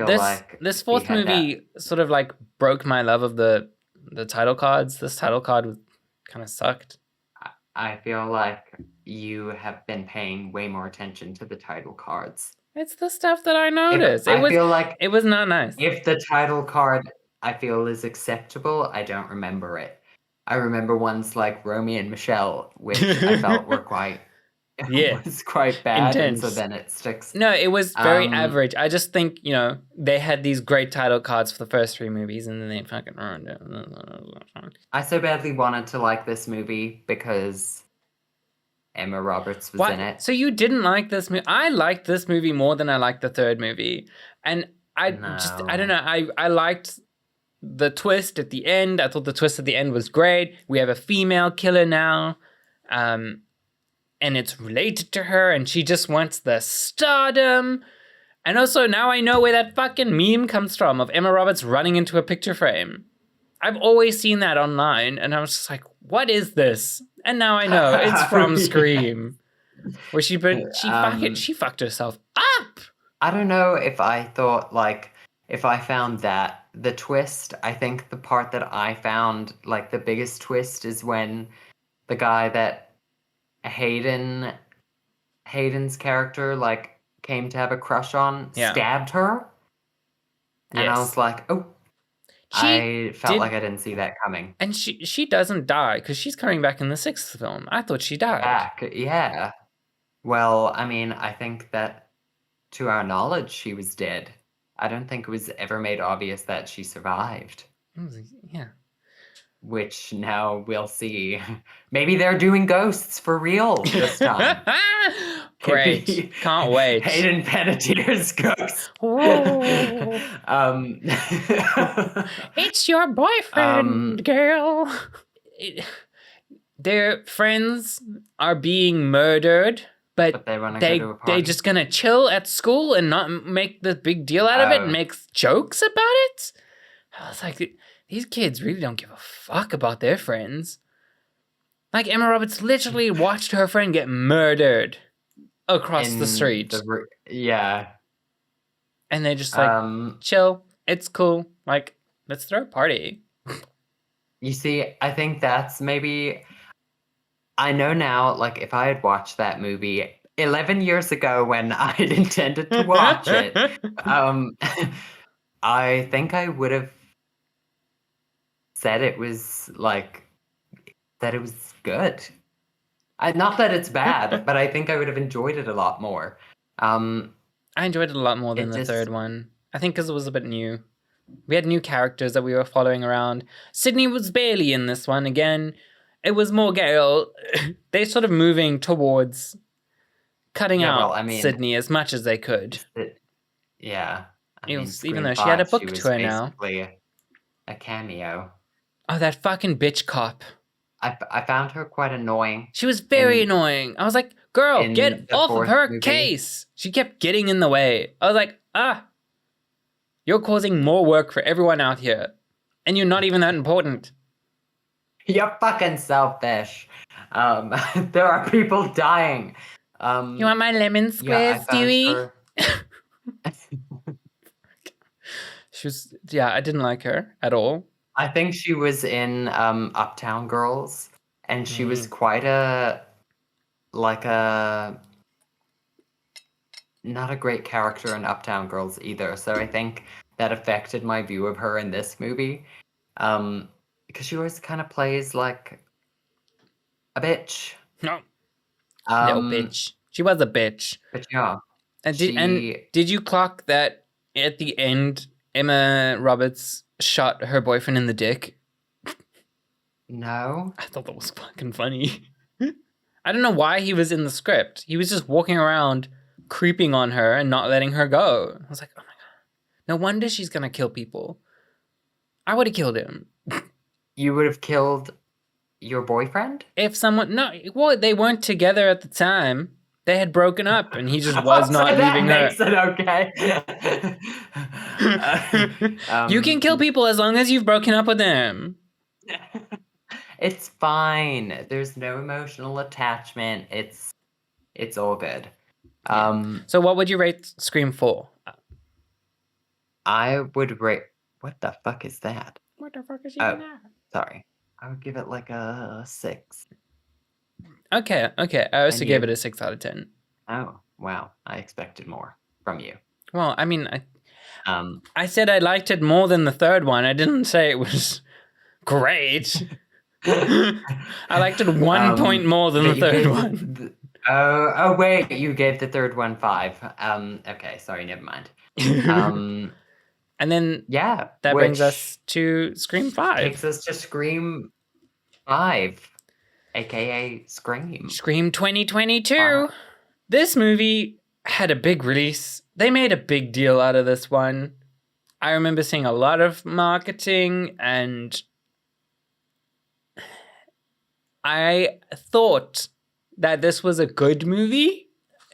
this fourth movie sort of like broke my love of the title cards. This title card kind of sucked. I feel like you have been paying way more attention to the title cards. It's the stuff that I noticed. I feel like it was not nice. If the title card I feel is acceptable, I don't remember it. I remember ones like Romy and Michelle, which I felt were quite... Yeah, was quite bad, intense. And so then it sticks. No, it was very average. I just think, they had these great title cards for the first 3 movies, and then they fucking ruined it. I so badly wanted to like this movie because Emma Roberts was in it. So you didn't like this movie? I liked this movie more than I liked the third movie. And I don't know, I liked the twist at the end. I thought the twist at the end was great. We have a female killer now. And it's related to her, and she just wants the stardom. And also, now I know where that fucking meme comes from of Emma Roberts running into a picture frame. I've always seen that online, and I was just like, what is this? And now I know it's from Yeah. Scream, where she fucked herself up. I don't know if I thought like if I found that the twist. I think the part that I found like the biggest twist is when the guy that Hayden's character like came to have a crush on Yeah. stabbed her, and I Yes. was like, oh. I felt like I didn't see that coming. And she doesn't die because she's coming back in the 6th film. I thought she died. Back, yeah. Well, I mean, I think that to our knowledge, she was dead. I don't think it was ever made obvious that she survived. Yeah. Which now we'll see. Maybe they're doing ghosts for real this time. Great. Can't wait. Hayden Panettiere's ghost. It's your boyfriend, girl. Their friends are being murdered, but they want to go to a party. They just gonna chill at school and not make the big deal out of it and make jokes about it. I was like, these kids really don't give a fuck about their friends. Like, Emma Roberts literally watched her friend get murdered across the street. Yeah. And they're just like, chill, it's cool. Like, let's throw a party. You see, I think that's maybe... I know now, like, if I had watched that movie 11 years ago when I had intended to watch it, I think I would have said it was, like, that it was good. Not that it's bad, but I think I would have enjoyed it a lot more. I enjoyed it a lot more than the third one. I think because it was a bit new. We had new characters that we were following around. Sydney was barely in this one again. It was more Gale. They're sort of moving towards cutting out Sydney as much as they could. Even though she had a book tour now. A cameo. Oh, that fucking bitch cop. I found her quite annoying. She was very annoying. I was like, girl, get off of her case. She kept getting in the way. I was like, you're causing more work for everyone out here. And you're not even that important. You're fucking selfish. There are people dying. You want my lemon squares, Stewie? I didn't like her at all. I think she was in Uptown Girls, and she was quite not a great character in Uptown Girls either. So I think that affected my view of her in this movie. Because she always kind of plays like a bitch. No. No bitch. She was a bitch. But yeah. And did you clock that at the end, Emma Roberts shot her boyfriend in the dick? No. I thought that was fucking funny. I don't know why he was in the script. He was just walking around creeping on her and not letting her go. I was like, oh my god. No wonder she's gonna kill people. I would have killed him. You would have killed your boyfriend? If someone... No, well, they weren't together at the time. They had broken up and he just was not leaving her. That makes it okay. You can kill people as long as you've broken up with them. It's fine. There's no emotional attachment. It's all good. So what would you rate Scream 4? I would rate... What the fuck is that? What the fuck is even that? Sorry. I would give it like a 6. Okay. I also gave it a 6 out of 10. Oh, wow. I expected more from you. Well, I mean, I said I liked it more than the third one. I didn't say it was great. I liked it 1 point more than the third one. Oh, wait. You gave the third one 5. Okay, sorry, never mind. And then that brings us to Scream 5. Takes us to Scream 5, aka Scream. Scream 2022. This movie had a big release. They made a big deal out of this one. I remember seeing a lot of marketing, and I thought that this was a good movie.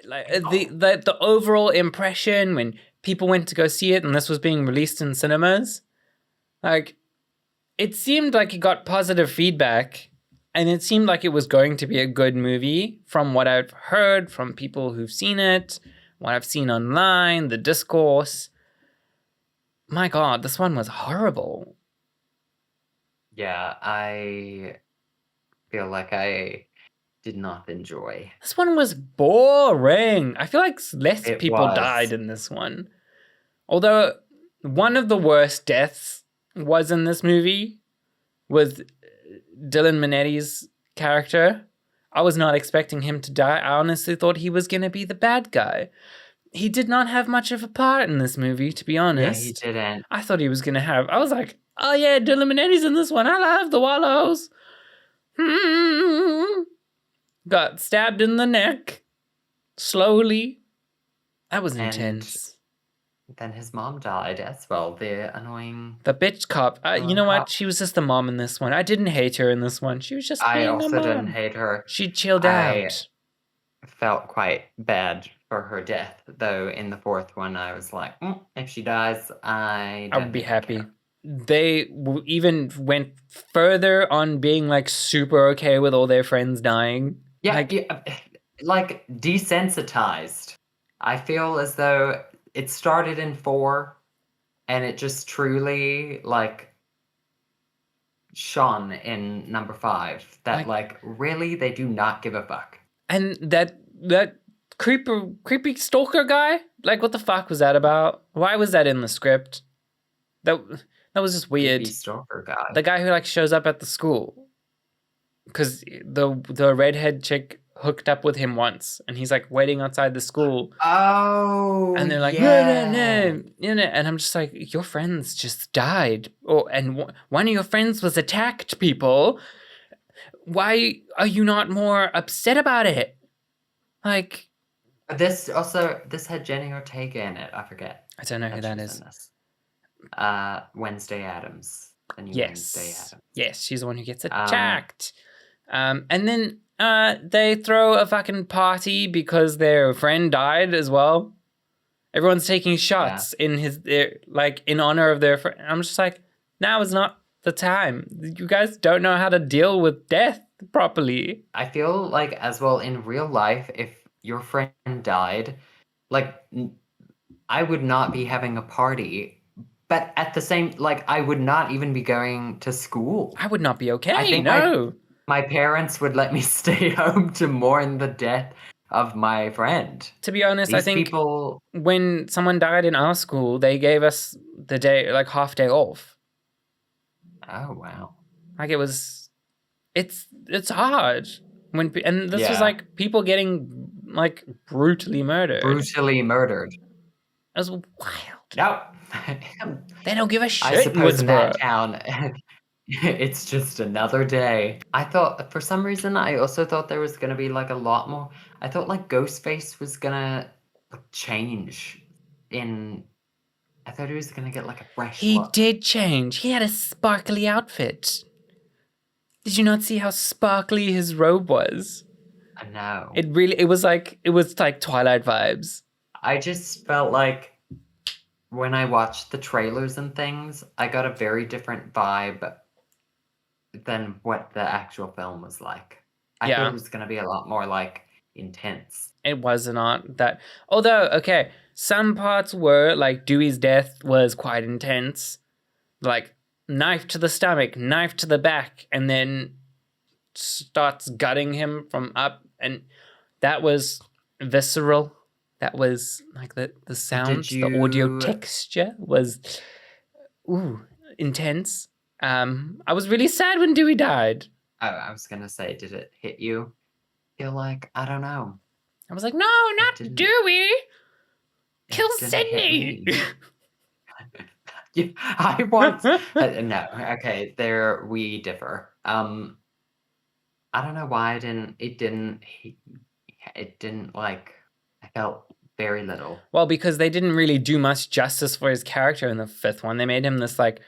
Like the overall impression when people went to go see it and this was being released in cinemas, like, it seemed like it got positive feedback, And it seemed like it was going to be a good movie from what I've heard from people who've seen it, what I've seen online, the discourse. My God, this one was horrible. Yeah, I feel like I did not enjoy. This one was boring. I feel like less It people was. died in this one. Although one of the worst deaths was in this movie was Dylan Minetti's character. I was not expecting him to die. I honestly thought he was going to be the bad guy. He did not have much of a part in this movie, to be honest. Yeah, he didn't. I thought he was going to have... I was like, oh yeah, Dylan Minetti's in this one. I love the Wallows. Got stabbed in the neck. Slowly. That was intense. Then his mom died as well. The annoying... The bitch cop. You know what? She was just the mom in this one. I didn't hate her in this one. She was just being I a also mom. didn't hate her. She chilled I out. felt quite bad for her death, though in the fourth one I was like, if she dies, I would be don't happy. care. They even went further on being like super okay with all their friends dying. Yeah, like desensitized. I feel as though it started in 4 and it just truly like shone in number 5 that like really they do not give a fuck. And that creepy stalker guy, like what the fuck was that about? Why was that in the script? That was just weird. Creepy stalker guy. The guy who like shows up at the school, because the redhead chick hooked up with him once, and he's like waiting outside the school. Oh, and they're like, yeah. no, and I'm just like, your friends just died, and one of your friends was attacked. People, why are you not more upset about it? Like, this had Jenny Ortega in it. I forget. I don't know who that is. Wednesday Addams. The new Wednesday Addams. Yes, she's the one who gets attacked. And then they throw a fucking party because their friend died as well. Everyone's taking shots in in honor of their friend. I'm just like, now is not the time. You guys don't know how to deal with death properly. I feel like as well in real life, if your friend died, like I would not be having a party. But at the same, like, I would not even be going to school. I would not be okay. I think no. My parents would let me stay home to mourn the death of my friend. To be honest, I think when someone died in our school, they gave us the day, like half day off. Oh, wow. Like it's hard. And this was like people getting like brutally murdered. Brutally murdered. It was wild. No. They don't give a shit. I suppose in that town, it's just another day. I thought, for some reason, I also thought there was going to be like a lot more. I thought like Ghostface was going to change I thought he was going to get like a fresh look. He did change. He had a sparkly outfit. Did you not see how sparkly his robe was? I know. It was like Twilight vibes. I just felt like when I watched the trailers and things, I got a very different vibe than what the actual film was like. I thought it was going to be a lot more like intense. It was not that. Although, okay, some parts were like Dewey's death was quite intense. Like knife to the stomach, knife to the back, and then starts gutting him from up. And that was visceral. That was like the sound, the audio texture was intense. I was really sad when Dewey died. I was gonna say, did it hit you? Feel like, I don't know. I was like, no, not Dewey. Kill Sydney. Yeah, I want no. Okay, there we differ. I don't know why it didn't like. I felt very little. Well, because they didn't really do much justice for his character in the fifth one. They made him this like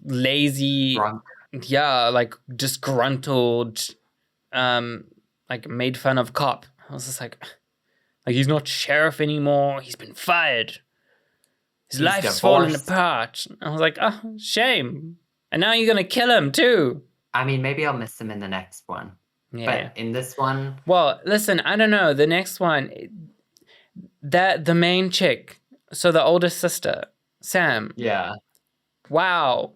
lazy, like disgruntled, like made fun of cop. I was just like he's not sheriff anymore. He's been fired. His life's fallen apart. I was like, oh, shame. And now you're gonna kill him too. I mean, maybe I'll miss him in the next one. Yeah. But in this one, Well, listen, I don't know. The next one, that the main chick, so the oldest sister, Sam. yeah. Wow,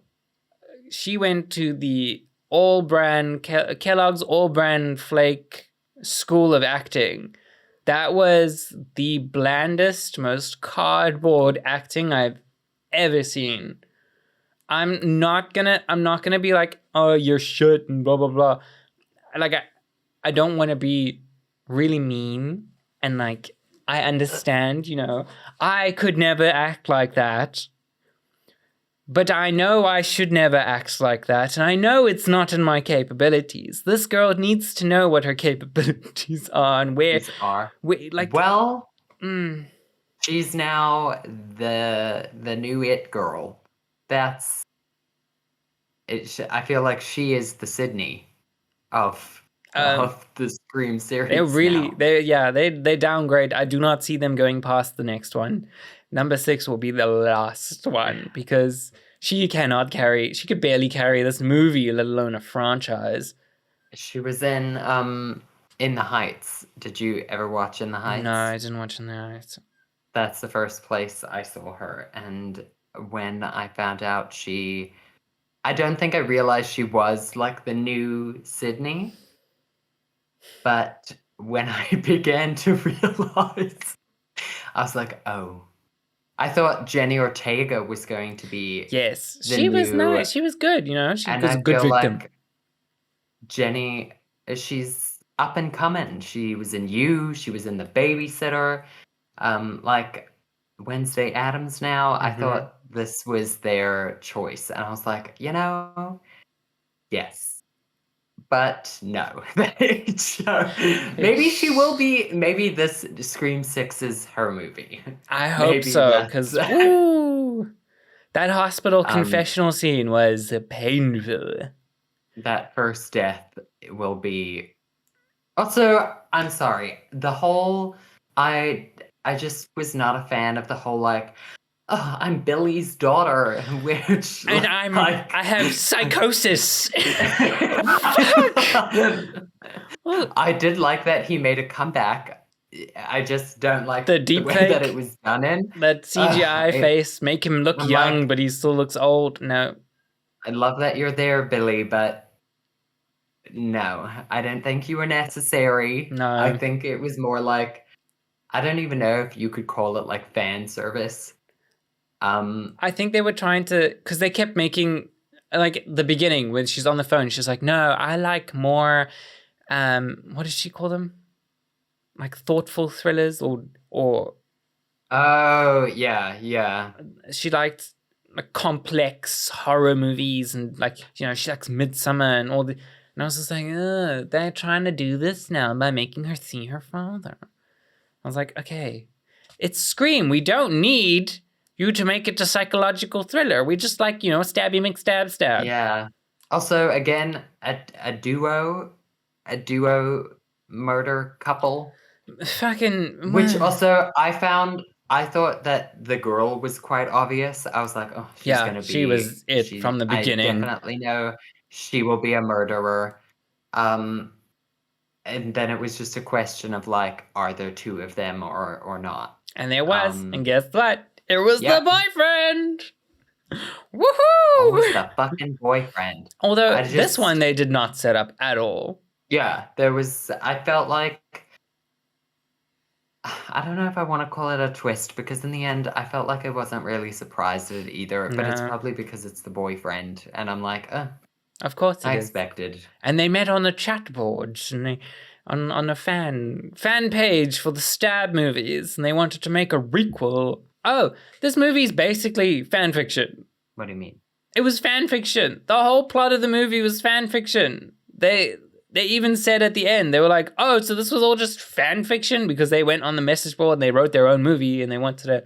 she went to the all brand Kellogg's all brand flake school of acting. That was the blandest, most cardboard acting I've ever seen. I'm not gonna be like, oh, you're shit and blah blah blah. Like I don't want to be really mean, and like I understand, I could never act like that. But I know I should never act like that, and I know it's not in my capabilities. This girl needs to know what her capabilities are and where. These are. Like, Well, she's now the new it girl. That's it. I feel like she is the Sydney of the Scream series. They really, now. they downgrade. I do not see them going past the next one. Number 6 will be the last one because she could barely carry this movie, let alone a franchise. She was in the Heights. Did you ever watch In the Heights? No, I didn't watch In the Heights. That's the first place I saw her. And when I found out I don't think I realized she was like the new Sydney. But when I began to realize, I was like, oh. I thought Jenny Ortega was going to be. Yes, she was nice. She was good, She was a good victim. Like Jenny, she's up and coming. She was in You. She was in The Babysitter. Like Wednesday Addams now. I thought this was their choice. And I was like, yes. But no. Maybe she will be. Maybe this Scream 6 is her movie. I hope so, because that hospital confessional scene was painful. That first death will be. Also, I'm sorry. The whole I just was not a fan of the whole like, oh, I'm Billy's daughter, which and I have psychosis. I did like that he made a comeback. I just don't like the deep way fake that it was done in. That CGI face make him look young, but he still looks old. No, I love that you're there, Billy, but no, I don't think you were necessary. No, I think it was more like, I don't even know if you could call it like fan service. I think they were trying to, because they kept making, like the beginning when she's on the phone, she's like, no, I like more, what does she call them? Like thoughtful thrillers or. Oh yeah. She liked like complex horror movies and like she likes Midsummer and all the. And I was just like, they're trying to do this now by making her see her father. I was like, okay, it's Scream. We don't need you to make it a psychological thriller. We just like, stabby McStab stab. Yeah. Also, again, a duo murder couple. Fucking. Which also I thought that the girl was quite obvious. I was like, oh, she's gonna be. She was it from the beginning. I definitely know she will be a murderer. And then it was just a question of like, are there two of them or not? And there was, and guess what? It was the boyfriend. Woohoo! Oh, the fucking boyfriend. Although this one they did not set up at all. Yeah, there was. I felt like. I don't know if I want to call it a twist because in the end I felt like I wasn't really surprised at it either. But it's probably because it's the boyfriend, and I'm like, of course I expected. And they met on the chat boards and they on a fan page for the Stab movies, and they wanted to make a requel. Oh, this movie's basically fan fiction. What do you mean? It was fan fiction. The whole plot of the movie was fan fiction. They even said at the end, they were like, oh, so this was all just fan fiction, because they went on the message board and they wrote their own movie and they wanted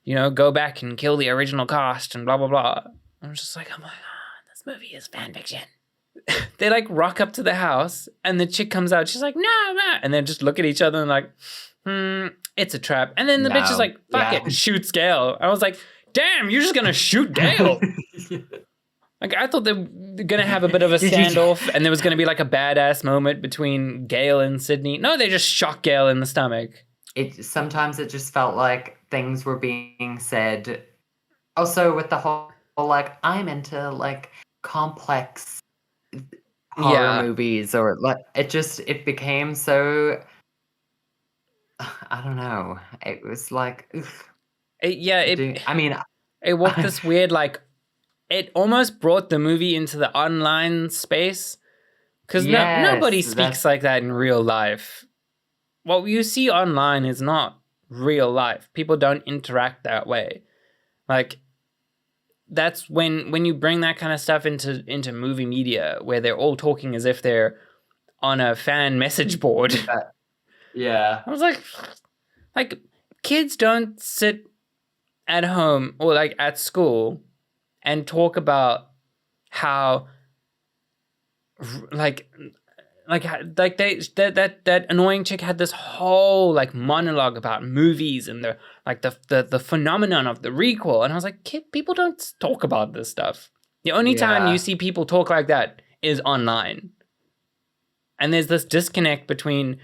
to, go back and kill the original cast and blah, blah, blah. I was just like, oh my God, this movie is fan fiction. They like rock up to the house and the chick comes out. She's like, no. And they just look at each other and like, it's a trap. And then the bitch is like, fuck it, shoots Gail. I was like, damn, you're just going to shoot Gail. Like, I thought they were going to have a bit of a Did you- standoff and there was going to be like a badass moment between Gale and Sydney. No, they just shot Gale in the stomach. Sometimes it just felt like things were being said. Also, with the whole like, I'm into like complex horror movies, or like it became so. I don't know. It was like, ugh. It walked this weird, like, it almost brought the movie into the online space. Because nobody speaks like that in real life. What you see online is not real life. People don't interact that way. Like, that's when you bring that kind of stuff into movie media, where they're all talking as if they're on a fan message board. Yeah. I was like, kids don't sit at home or like at school and talk about how that annoying chick had this whole like monologue about movies and the phenomenon of the recall, and I was like, people don't talk about this stuff. The only time you see people talk like that is online, and there's this disconnect between,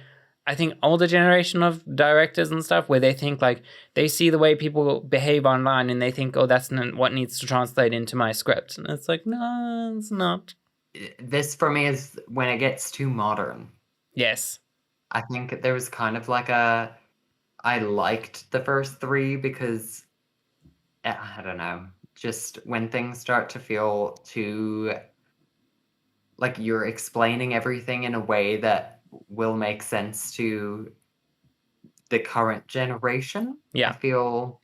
I think, older generation of directors and stuff, where they think like they see the way people behave online and they think, oh, that's what needs to translate into my script, and it's like, no, it's not. This for me is when it gets too modern. Yes. I think there was kind of like I liked the first three because, I don't know, just when things start to feel too, like you're explaining everything in a way that will make sense to the current generation. Yeah. I feel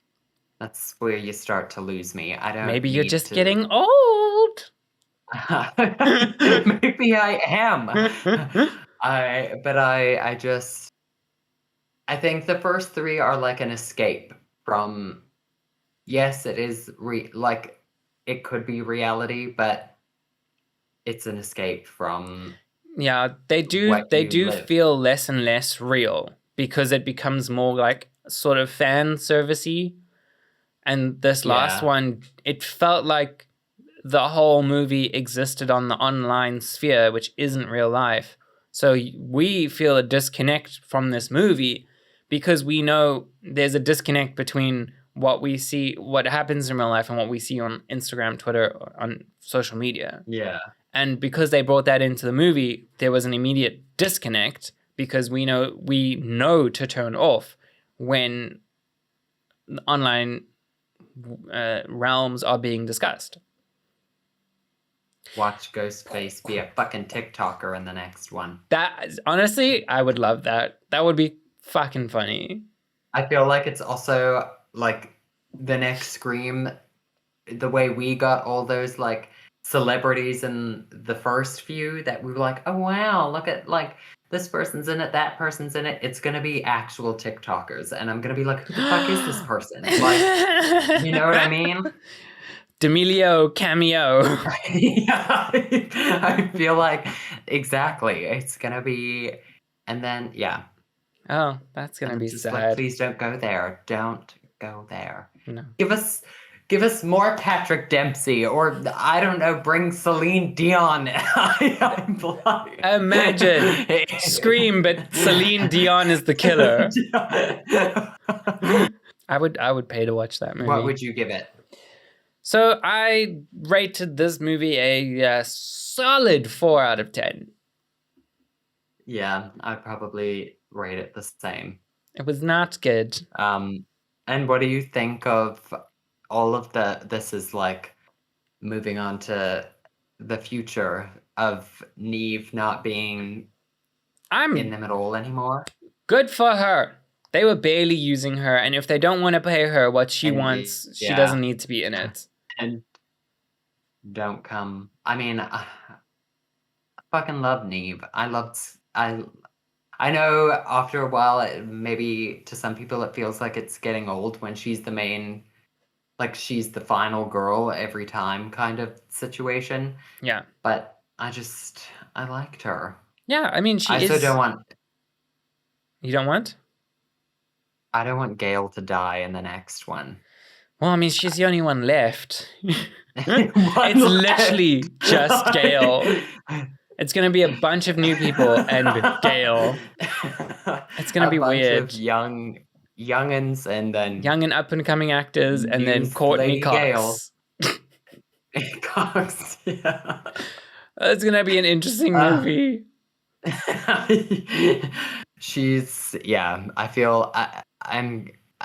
that's where you start to lose me. I don't. Maybe you're just getting old. Maybe I am. I think the first three are like an escape from. Yes, it is like it could be reality, but it's an escape from. Yeah, they do feel less and less real because it becomes more like sort of fan servicey. And this last one, it felt like the whole movie existed on the online sphere, which isn't real life. So we feel a disconnect from this movie because we know there's a disconnect between what we see, what happens in real life, and what we see on Instagram, Twitter, on social media. Yeah. And because they brought that into the movie, there was an immediate disconnect because we know to turn off when online realms are being discussed. Watch Ghostface be a fucking TikToker in the next one. That, honestly, I would love that. That would be fucking funny. I feel like it's also like the next Scream, the way we got all those like celebrities in the first few that we were like, oh wow, look at like this person's in it, that person's in it. It's gonna be actual TikTokers, and I'm gonna be like, who the fuck is this person? Like, you know what I mean? D'Amelio cameo. Yeah, I feel like exactly. It's gonna be, and then yeah. Oh, that's gonna be sad. Like, please don't go there. Don't go there. No. Give us more Patrick Dempsey, or I don't know, bring Celine Dion. Imagine Scream, but Celine Dion is the killer. I would pay to watch that movie. What would you give it? So I rated this movie a solid 4 out of 10. Yeah, I'd probably rate it the same. It was not good. And what do you think of all of this is like moving on to the future of Neve not being in them at all anymore? Good for her. They were barely using her, and if they don't want to pay her what she wants, she doesn't need to be in it. And don't come. I mean, I fucking love Neve. I know after a while, maybe to some people it feels like it's getting old when she's the main, like she's the final girl every time kind of situation. Yeah. But I liked her. Yeah, I mean, I also don't want... You don't want? I don't want Gale to die in the next one. Well, I mean, she's the only one left. One It's left. literally just Gail. It's going to be a bunch of new people and Gail. It's going to be a bunch weird. of youngins and then Young and up and coming actors, and then Used Courtney Lady Gail. Cox. Cox. Yeah. It's going to be an interesting movie. She's I feel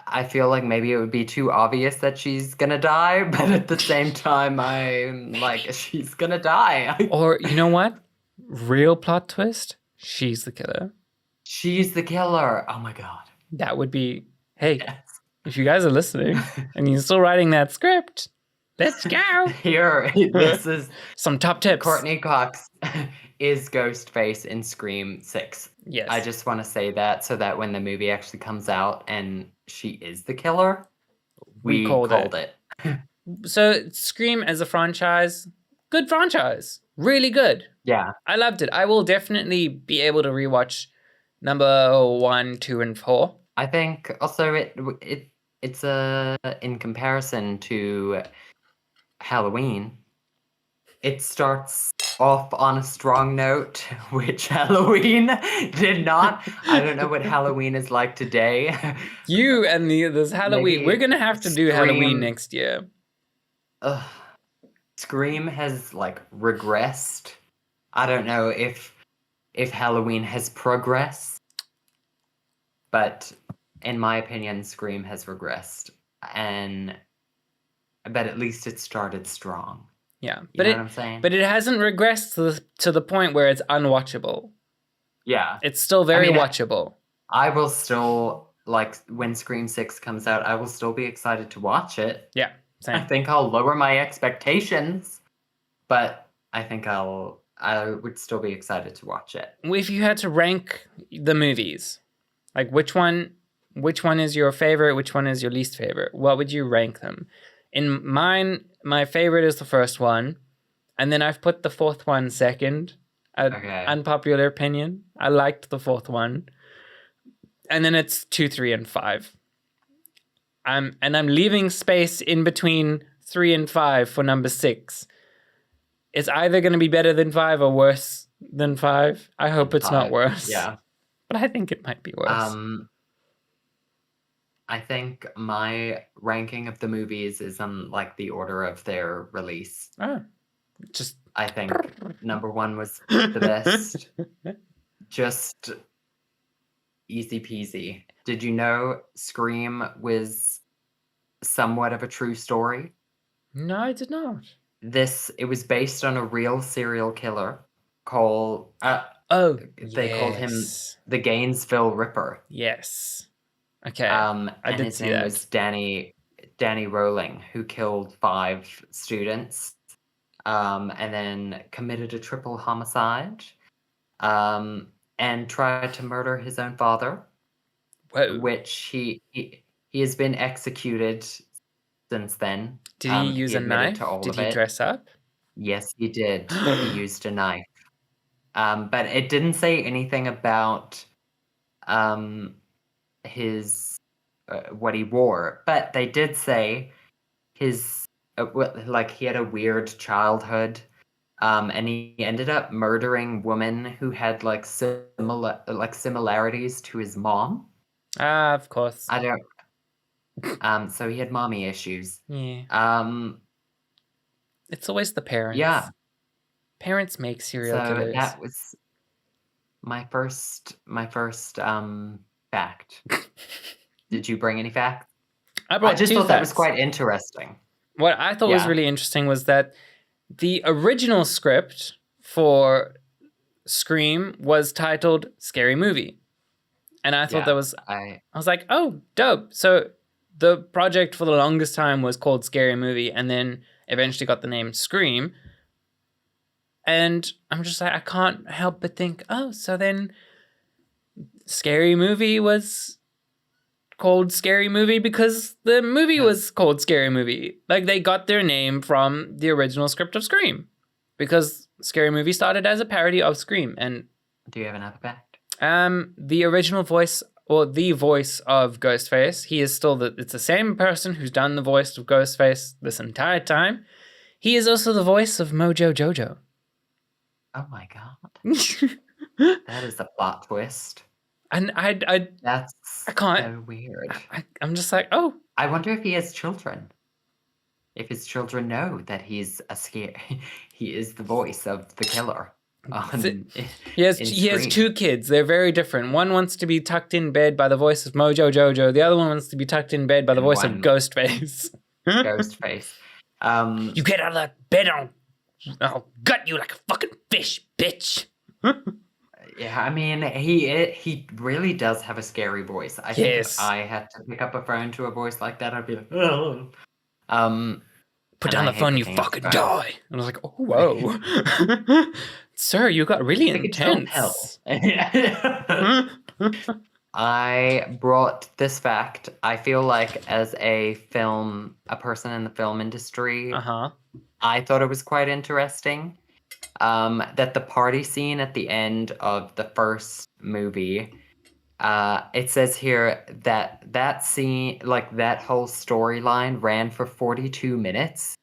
I feel like maybe it would be too obvious that she's gonna die, but at the same time I'm like she's gonna die. Or you know what? Real plot twist, she's the killer. She's the killer. Oh my god. That would be, hey, Yes. if you guys are listening and you're still writing that script, let's go. Here, this is Some top tips. Courtney Cox is Ghostface in Scream 6. Yes. I just want to say that so that when the movie actually comes out and she is the killer, we called it. So Scream as a franchise, good franchise. Really good. Yeah. I loved it. I will definitely be able to rewatch number 1, 2, and 4. I think also it's in comparison to Halloween, it starts off on a strong note, which Halloween did not. I don't know what Halloween is like today. You and this Halloween. Maybe We're going to have to do Halloween Scream- next year. Scream has like regressed. I don't know if Halloween has progressed, but in my opinion, Scream has regressed, but at least it started strong. Yeah, You know what I'm saying? but it hasn't regressed to the point where it's unwatchable. Yeah, It's still very I mean, watchable. I will still like when Scream 6 comes out. I will still be excited to watch it. Yeah, I same. think I'll lower my expectations, but I think I would still be excited to watch it. If you had to rank the movies, like which one is your favorite, which one is your least favorite, what would you rank them? In mine, my favorite is the first one, and then I've put the fourth one second. Okay. Unpopular opinion. I liked the fourth one. And then it's 2, 3, and 5. I'm leaving space in between 3 and 5 for number 6. It's either going to be better than 5 or worse than 5. I hope it's not worse. Yeah. But I think it might be worse. I think my ranking of the movies is on like the order of their release. Just I think number 1 was the best. Just easy peasy. Did you know Scream was somewhat of a true story? No, I did not. It was based on a real serial killer called they called him the Gainesville Ripper. Yes. Okay. And did his see name that. was Danny Rowling, who killed 5 students, and then committed a triple homicide, and tried to murder his own father. Whoa. Which he has been executed since then. Did he use a knife? Did he dress up? Yes, he did. He used a knife. But it didn't say anything about his what he wore. But they did say his like he had a weird childhood, and he ended up murdering women who had like similarities to his mom. Of course. I don't. So he had mommy issues. Yeah. It's always the parents. Yeah. Parents make serial killers. That was my first fact. Did you bring any facts? I just thought that was quite interesting. What I thought was really interesting was that the original script for Scream was titled Scary Movie. And I thought that was, I was like, oh, dope. So the project for the longest time was called Scary Movie and then eventually got the name Scream. And I'm just like, I can't help but think, oh, so then Scary Movie was called Scary Movie because the movie was called Scary Movie. Like they got their name from the original script of Scream because Scary Movie started as a parody of Scream. And do you have another fact? the original voice or the voice of Ghostface. He is still it's the same person who's done the voice of Ghostface this entire time. He is also the voice of Mojo Jojo. Oh my god. That is a plot twist. And That's I can't. so weird. I'm just like, oh. I wonder if he has children. If his children know that he's he is the voice of the killer. He has 2 kids. They're very different. One wants to be tucked in bed by the voice of Mojo Jojo. The other one wants to be tucked in bed by the voice of Ghostface. Ghostface. You get out of that bed, I'll gut you like a fucking fish, bitch. Yeah, I mean, he really does have a scary voice. I think if I had to pick up a phone to a voice like that, I'd be like, oh. Put down the phone, you fucking die. And I was like, oh, whoa. Sir, you got really intense. I brought this fact. I feel like as a person in the film industry, I thought it was quite interesting. That the party scene at the end of the first movie, it says here that scene, like that whole storyline, ran for 42 minutes,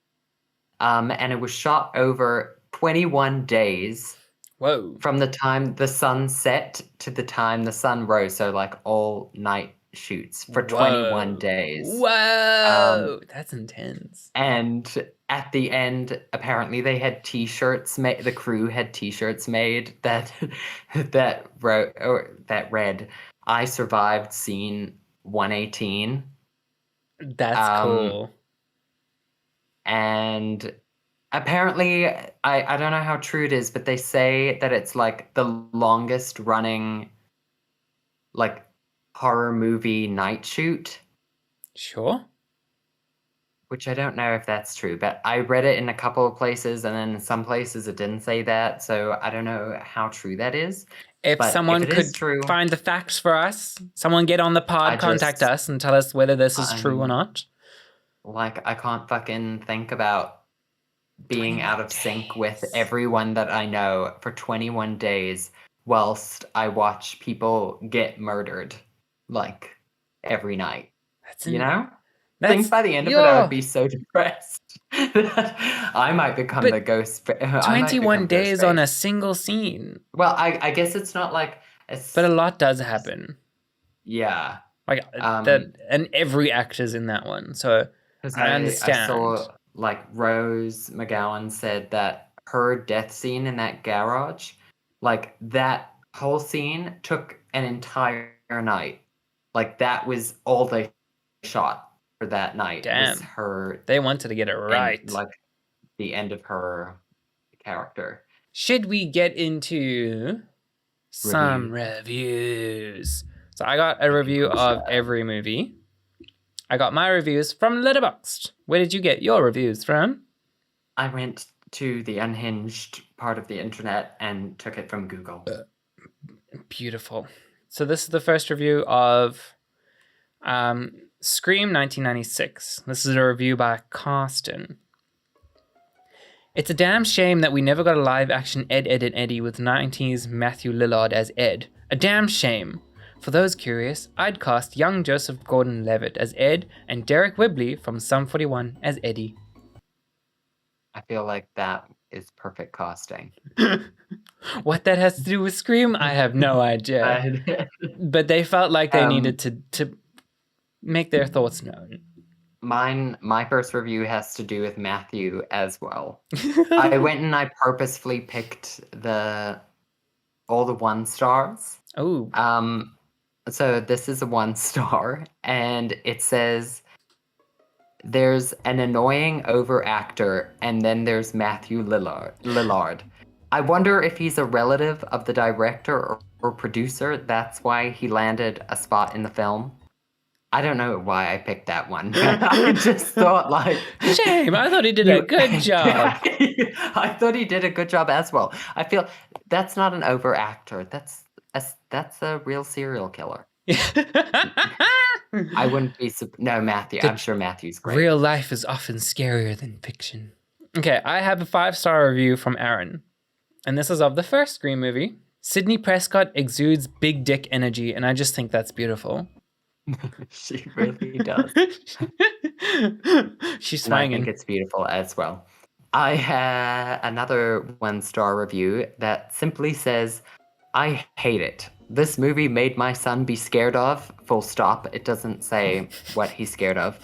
and it was shot over 21 days. Whoa! From the time the sun set to the time the sun rose, so like all night shoots for 21 days. Whoa! That's intense. And at the end, apparently they had T-shirts made. The crew had T-shirts made that read, "I survived scene 118." That's cool. And apparently, I don't know how true it is, but they say that it's like the longest running, like, horror movie night shoot. Sure. Which I don't know if that's true, but I read it in a couple of places, and then in some places it didn't say that, so I don't know how true that is. If someone could find the facts for us, someone get on the pod, contact us, and tell us whether this is true or not. Like, I can't fucking think about being out of sync with everyone that I know for 21 days whilst I watch people get murdered, like, every night. You know? I think by the end of it, I would be so depressed that I might become the ghost. 21 days on a single scene. Well, I guess it's not like... But a lot does happen. Yeah. Like, and every actor's in that one, so I understand. I saw, like, Rose McGowan said that her death scene in that garage, like, that whole scene took an entire night. Like, that was all they shot for that night. Damn. Was her. They wanted to get it right. And, like, the end of her character. Should we get into some reviews? So I got a review of every movie. I got my reviews from Letterboxd. Where did you get your reviews from? I went to the unhinged part of the internet and took it from Google. Beautiful. So this is the first review of Scream 1996. This is a review by Carsten. It's a damn shame that we never got a live-action Ed, Edd and Eddy with 90s Matthew Lillard as Ed. A damn shame. For those curious, I'd cast young Joseph Gordon-Levitt as Ed and Derek Whibley from Sum 41 as Eddie. I feel like that is perfect casting. What that has to do with Scream, I have no idea. But they felt like they needed to make their thoughts known. My first review has to do with Matthew as well. I went and I purposefully picked all the 1 stars. Oh. So this is a 1 star, and it says there's an annoying over-actor, and then there's Matthew Lillard. I wonder if he's a relative of the director or producer. That's why he landed a spot in the film. I don't know why I picked that one. I just thought, like... Shame, I thought he did a good job. I thought he did a good job as well. I feel that's not an over-actor. That's a real serial killer. I wouldn't be... No, Matthew. I'm sure Matthew's great. Real life is often scarier than fiction. Okay, I have a 5-star review from Aaron. And this is of the first Scream movie, Sydney Prescott exudes big dick energy, and I just think that's beautiful. She really does. She's And I swinging. think it's beautiful as well. I had another 1-star review that simply says, I hate it. This movie made my son be scared of, full stop. It doesn't say what he's scared of.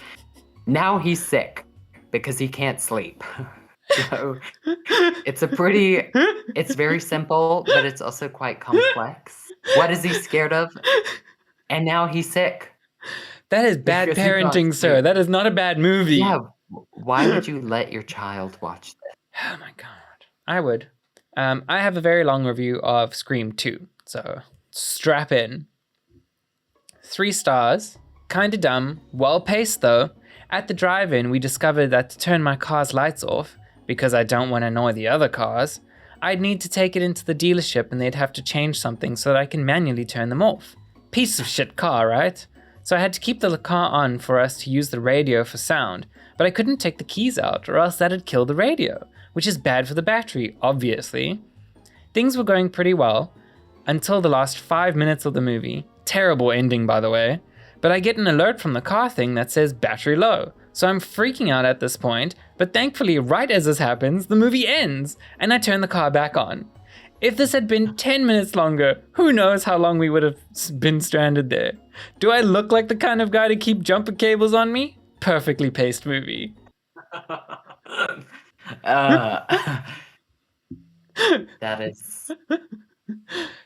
Now he's sick because he can't sleep. So it's very simple, but it's also quite complex. What is he scared of? And now he's sick. That is bad Because he can't parenting, sir. sleep. That is not a bad movie. Yeah, why would you let your child watch this? Oh my god. I would. I have a very long review of Scream 2, so strap in. 3 stars. Kinda dumb. Well paced though. At the drive-in, we discovered that to turn my car's lights off, because I don't want to annoy the other cars, I'd need to take it into the dealership and they'd have to change something so that I can manually turn them off. Piece of shit car, right? So I had to keep the car on for us to use the radio for sound, but I couldn't take the keys out or else that'd kill the radio, which is bad for the battery, obviously. Things were going pretty well until the last 5 minutes of the movie. Terrible ending, by the way. But I get an alert from the car thing that says battery low. So I'm freaking out at this point, but thankfully right as this happens, the movie ends, and I turn the car back on. If this had been 10 minutes longer, who knows how long we would have been stranded there. Do I look like the kind of guy to keep jumper cables on me? Perfectly paced movie. That is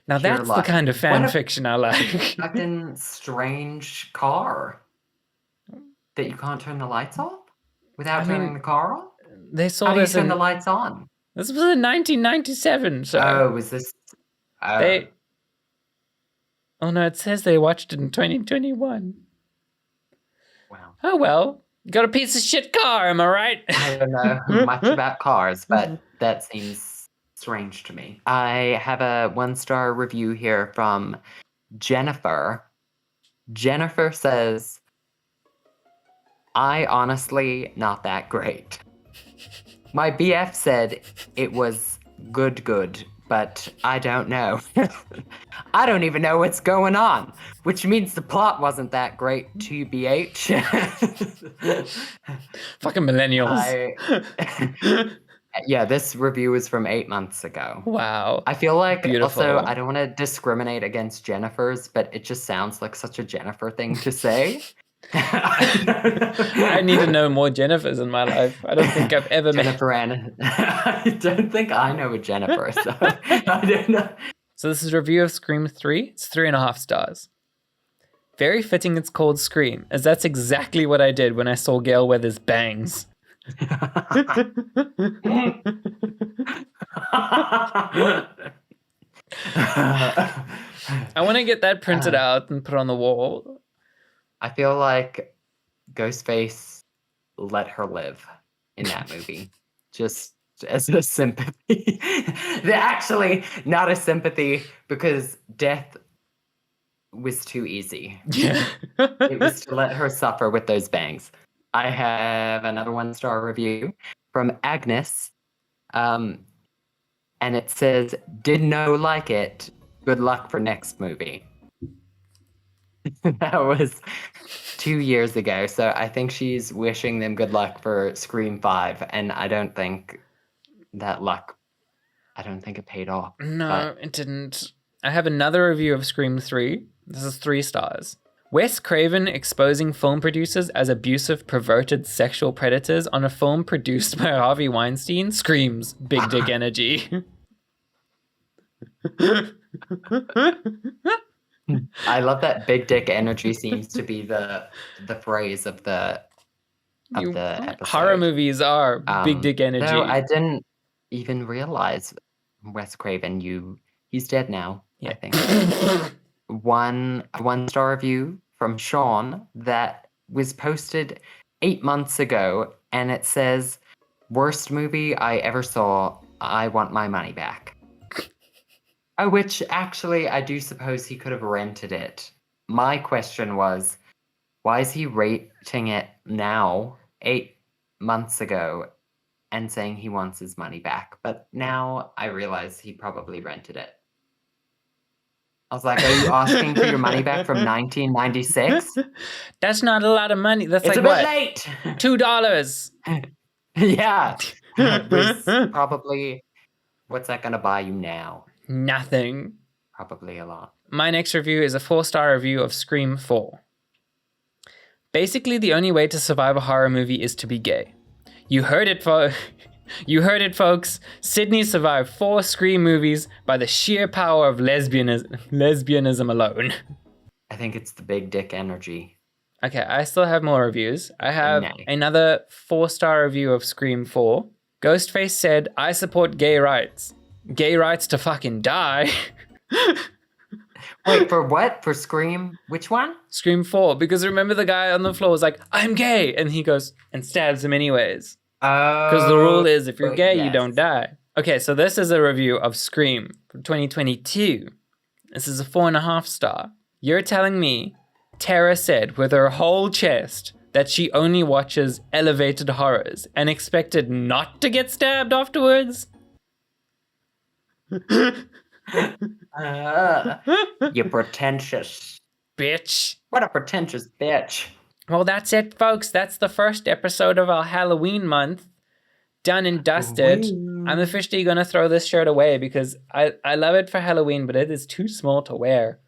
Now pure that's the luck. kind of fan What a fiction I like. fucking strange car that you can't turn the lights off without turning the car on. They How saw do you this turn the lights on? This was in 1997, so Oh, was this? they. Oh no, it says they watched it in 2021. Wow. Oh well, got a piece of shit car, am I right? I don't know much about cars, but that seems strange to me. I have a 1-star review here from Jennifer. Jennifer says, I honestly not that great. My BF said it was good, but I don't know. I don't even know what's going on, which means the plot wasn't that great, TBH. Fucking millennials. Yeah, this review is from 8 months ago. Wow. I feel like Beautiful. also I don't want to discriminate against Jennifers, but it just sounds like such a Jennifer thing to say. I need to know more Jennifers in my life. I don't think I've ever met Jennifer Ann. I don't think I know a Jennifer, so I don't know. So this is a review of Scream 3. It's 3.5 stars. Very fitting it's called Scream, as that's exactly what I did when I saw Gale Weathers' bangs. I want to get that printed out and put on the wall. I feel like Ghostface let her live in that movie. Just as a sympathy. Actually, not a sympathy, because death was too easy. Yeah. It was to let her suffer with those bangs. I have another 1-star review from Agnes. And it says, did no like it. Good luck for next movie. That was 2 years ago. So I think she's wishing them good luck for Scream 5. And I don't think that luck, I don't think it paid off. No, it didn't. I have another review of Scream 3. This is 3 stars. Wes Craven exposing film producers as abusive, perverted sexual predators on a film produced by Harvey Weinstein screams big dick energy. I love that big dick energy seems to be the phrase of the episode. Horror movies are big dick energy. No, I didn't even realize Wes Craven. He's dead now. Yeah. I think. 1-star review from Sean that was posted 8 months ago, and it says, "Worst movie I ever saw. I want my money back." Which actually, I do suppose he could have rented it. My question was, why is he rating it now, 8 months ago, and saying he wants his money back? But now I realize he probably rented it. I was like, are you asking for your money back from 1996? That's not a lot of money. That's It's like a bit what? late. $2. Yeah. It was probably, what's that going to buy you now? Nothing. Probably a lot. My next review is a 4-star review of Scream 4. Basically, the only way to survive a horror movie is to be gay. You heard it, You heard it, folks. Sydney survived 4 Scream movies by the sheer power of lesbianism alone. I think it's the big dick energy. Okay, I still have more reviews. I have Nay. another 4-star review of Scream 4. Ghostface said, I support gay rights. Gay rights to fucking die. Wait, for what? For Scream? Which one? Scream 4, because remember the guy on the floor was like, I'm gay, and he goes and stabs him anyways. Because the rule is if you're gay, you don't die. Okay, so this is a review of Scream from 2022. This is a 4.5 star. You're telling me Tara said with her whole chest that she only watches elevated horrors and expected not to get stabbed afterwards? You pretentious Bitch. What a pretentious bitch. Well, that's it, folks. That's the first episode of our Halloween month. Done and dusted. Woo. I'm officially going to throw this shirt away because I love it for Halloween, but it is too small to wear.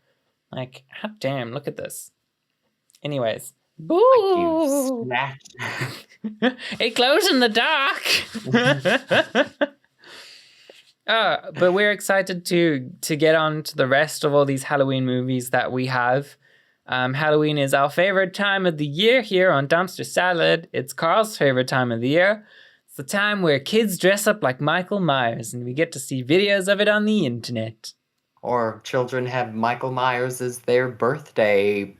Like, hot damn, look at this. Anyways. Boo! You snatched. It glows in the dark. But we're excited to get on to the rest of all these Halloween movies that we have. Halloween is our favorite time of the year here on Dumpster Salad. It's Carl's favorite time of the year. It's the time where kids dress up like Michael Myers and we get to see videos of it on the internet. Or children have Michael Myers as their birthday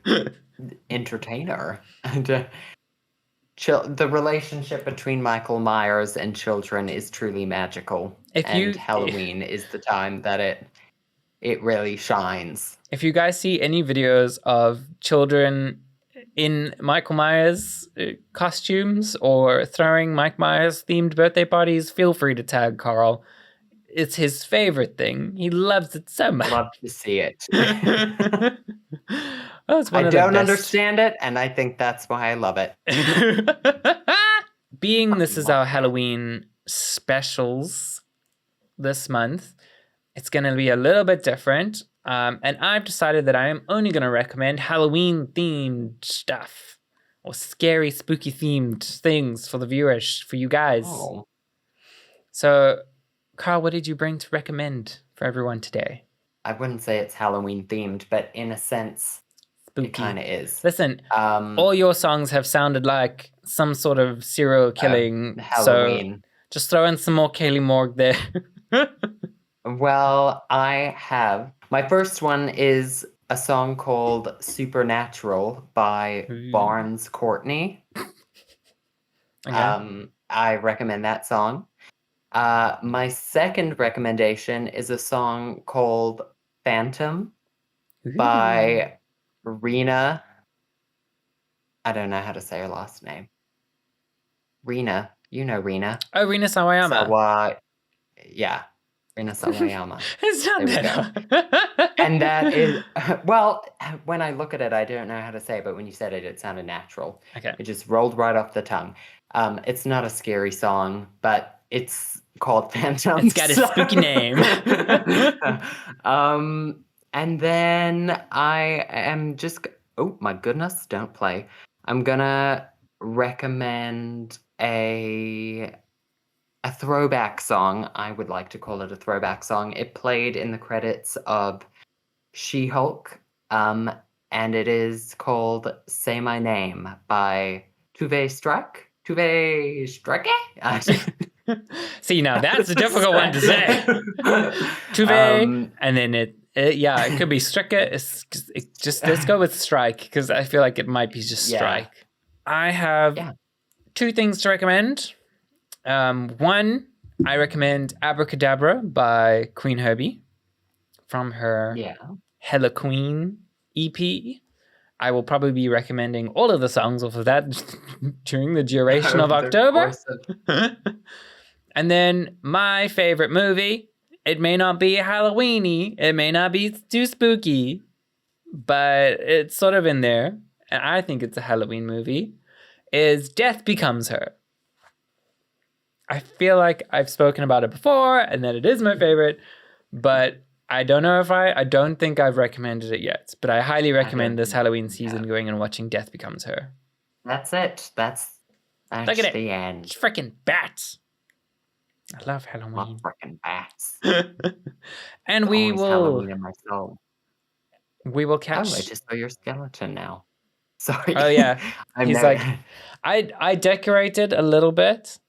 entertainer. And the relationship between Michael Myers and children is truly magical. Halloween is the time that it really shines. If you guys see any videos of children in Michael Myers costumes or throwing Mike Myers themed birthday parties, feel free to tag Carl. It's his favorite thing. He loves it so much. Love to see it. Oh, it's one I of the don't best. understand it, and I think that's why I love it. Being this is our Halloween specials this month, it's going to be a little bit different. And I've decided that I am only going to recommend Halloween-themed stuff or scary, spooky-themed things for the viewers, for you guys. Oh. So, Carl, what did you bring to recommend for everyone today? I wouldn't say it's Halloween-themed, but in a sense, Spooky. it kind of is. Listen, all your songs have sounded like some sort of serial killing. Halloween. So just throw in some more Kaylee Morgue there. Well, I have. My first one is a song called Supernatural by Barnes Courtney. Okay. I recommend that song. My second recommendation is a song called Phantom by Rena. I don't know how to say her last name. Rena. You know Rena. Oh, Rina Sawayama. Yeah. Rena Sawayama. It's not There we that. And that is, well, when I look at it, I don't know how to say it, but when you said it, it sounded natural. Okay. It just rolled right off the tongue. It's not a scary song, but it's called Phantom. It's got a spooky name. And then I am just, oh my goodness, don't play. I'm gonna recommend a throwback song. I would like to call it a throwback song. It played in the credits of She-Hulk, and it is called Say My Name by Tuve Strike. Tuve Strike? See, now that's a difficult one to say. Tuve, and then it could be Strike. Let's go with Strike, because I feel like it might be just Strike. I have 2 things to recommend. One, I recommend Abracadabra by Queen Herbie from her Hella Queen EP. I will probably be recommending all of the songs off of that during the duration of October. And then my favorite movie, It may not be Halloweeny. It may not be too spooky, but it's sort of in there. And I think it's a Halloween movie. Is Death Becomes Her. I feel like I've spoken about it before and that it is my favorite, but I don't know if I don't think I've recommended it yet, but I highly recommend this Halloween season going and watching Death Becomes Her. That's it. That's Look at it. the end. It's freaking bats. I love Halloween. Love freaking bats. And we Always will Halloween in my soul. we will Oh, catch. I just saw your skeleton now. Sorry. Oh yeah. I'm He's never- like I decorated a little bit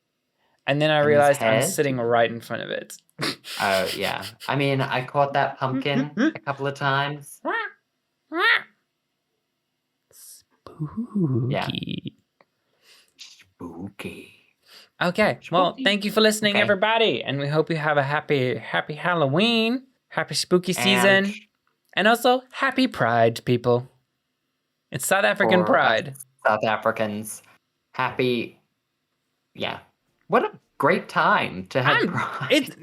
and then I And his realized I'm head? sitting right in front of it. Oh yeah. I mean, I caught that pumpkin a couple of times. Spooky. Spooky. Okay. Well, Spooky. thank you for listening, Okay. everybody. And we hope you have a happy Halloween, happy spooky season, and also happy Pride, people. It's South African for Pride. us South Africans, happy. Yeah. What a great time to have Pride.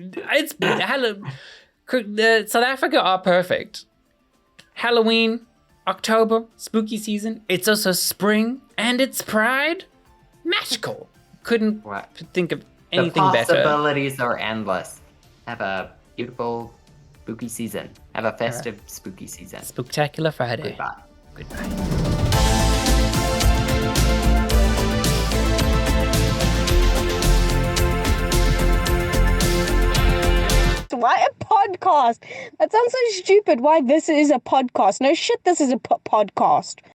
South Africa are perfect. Halloween, October, spooky season. It's also spring and it's Pride. Magical. Couldn't What? think of The anything better. possibilities are endless. Have a beautiful spooky season. Have a festive spooky season. Spooktacular Friday. Goodbye. Goodbye. Why a podcast? That sounds so stupid. Why this is a podcast? No shit, this is a podcast.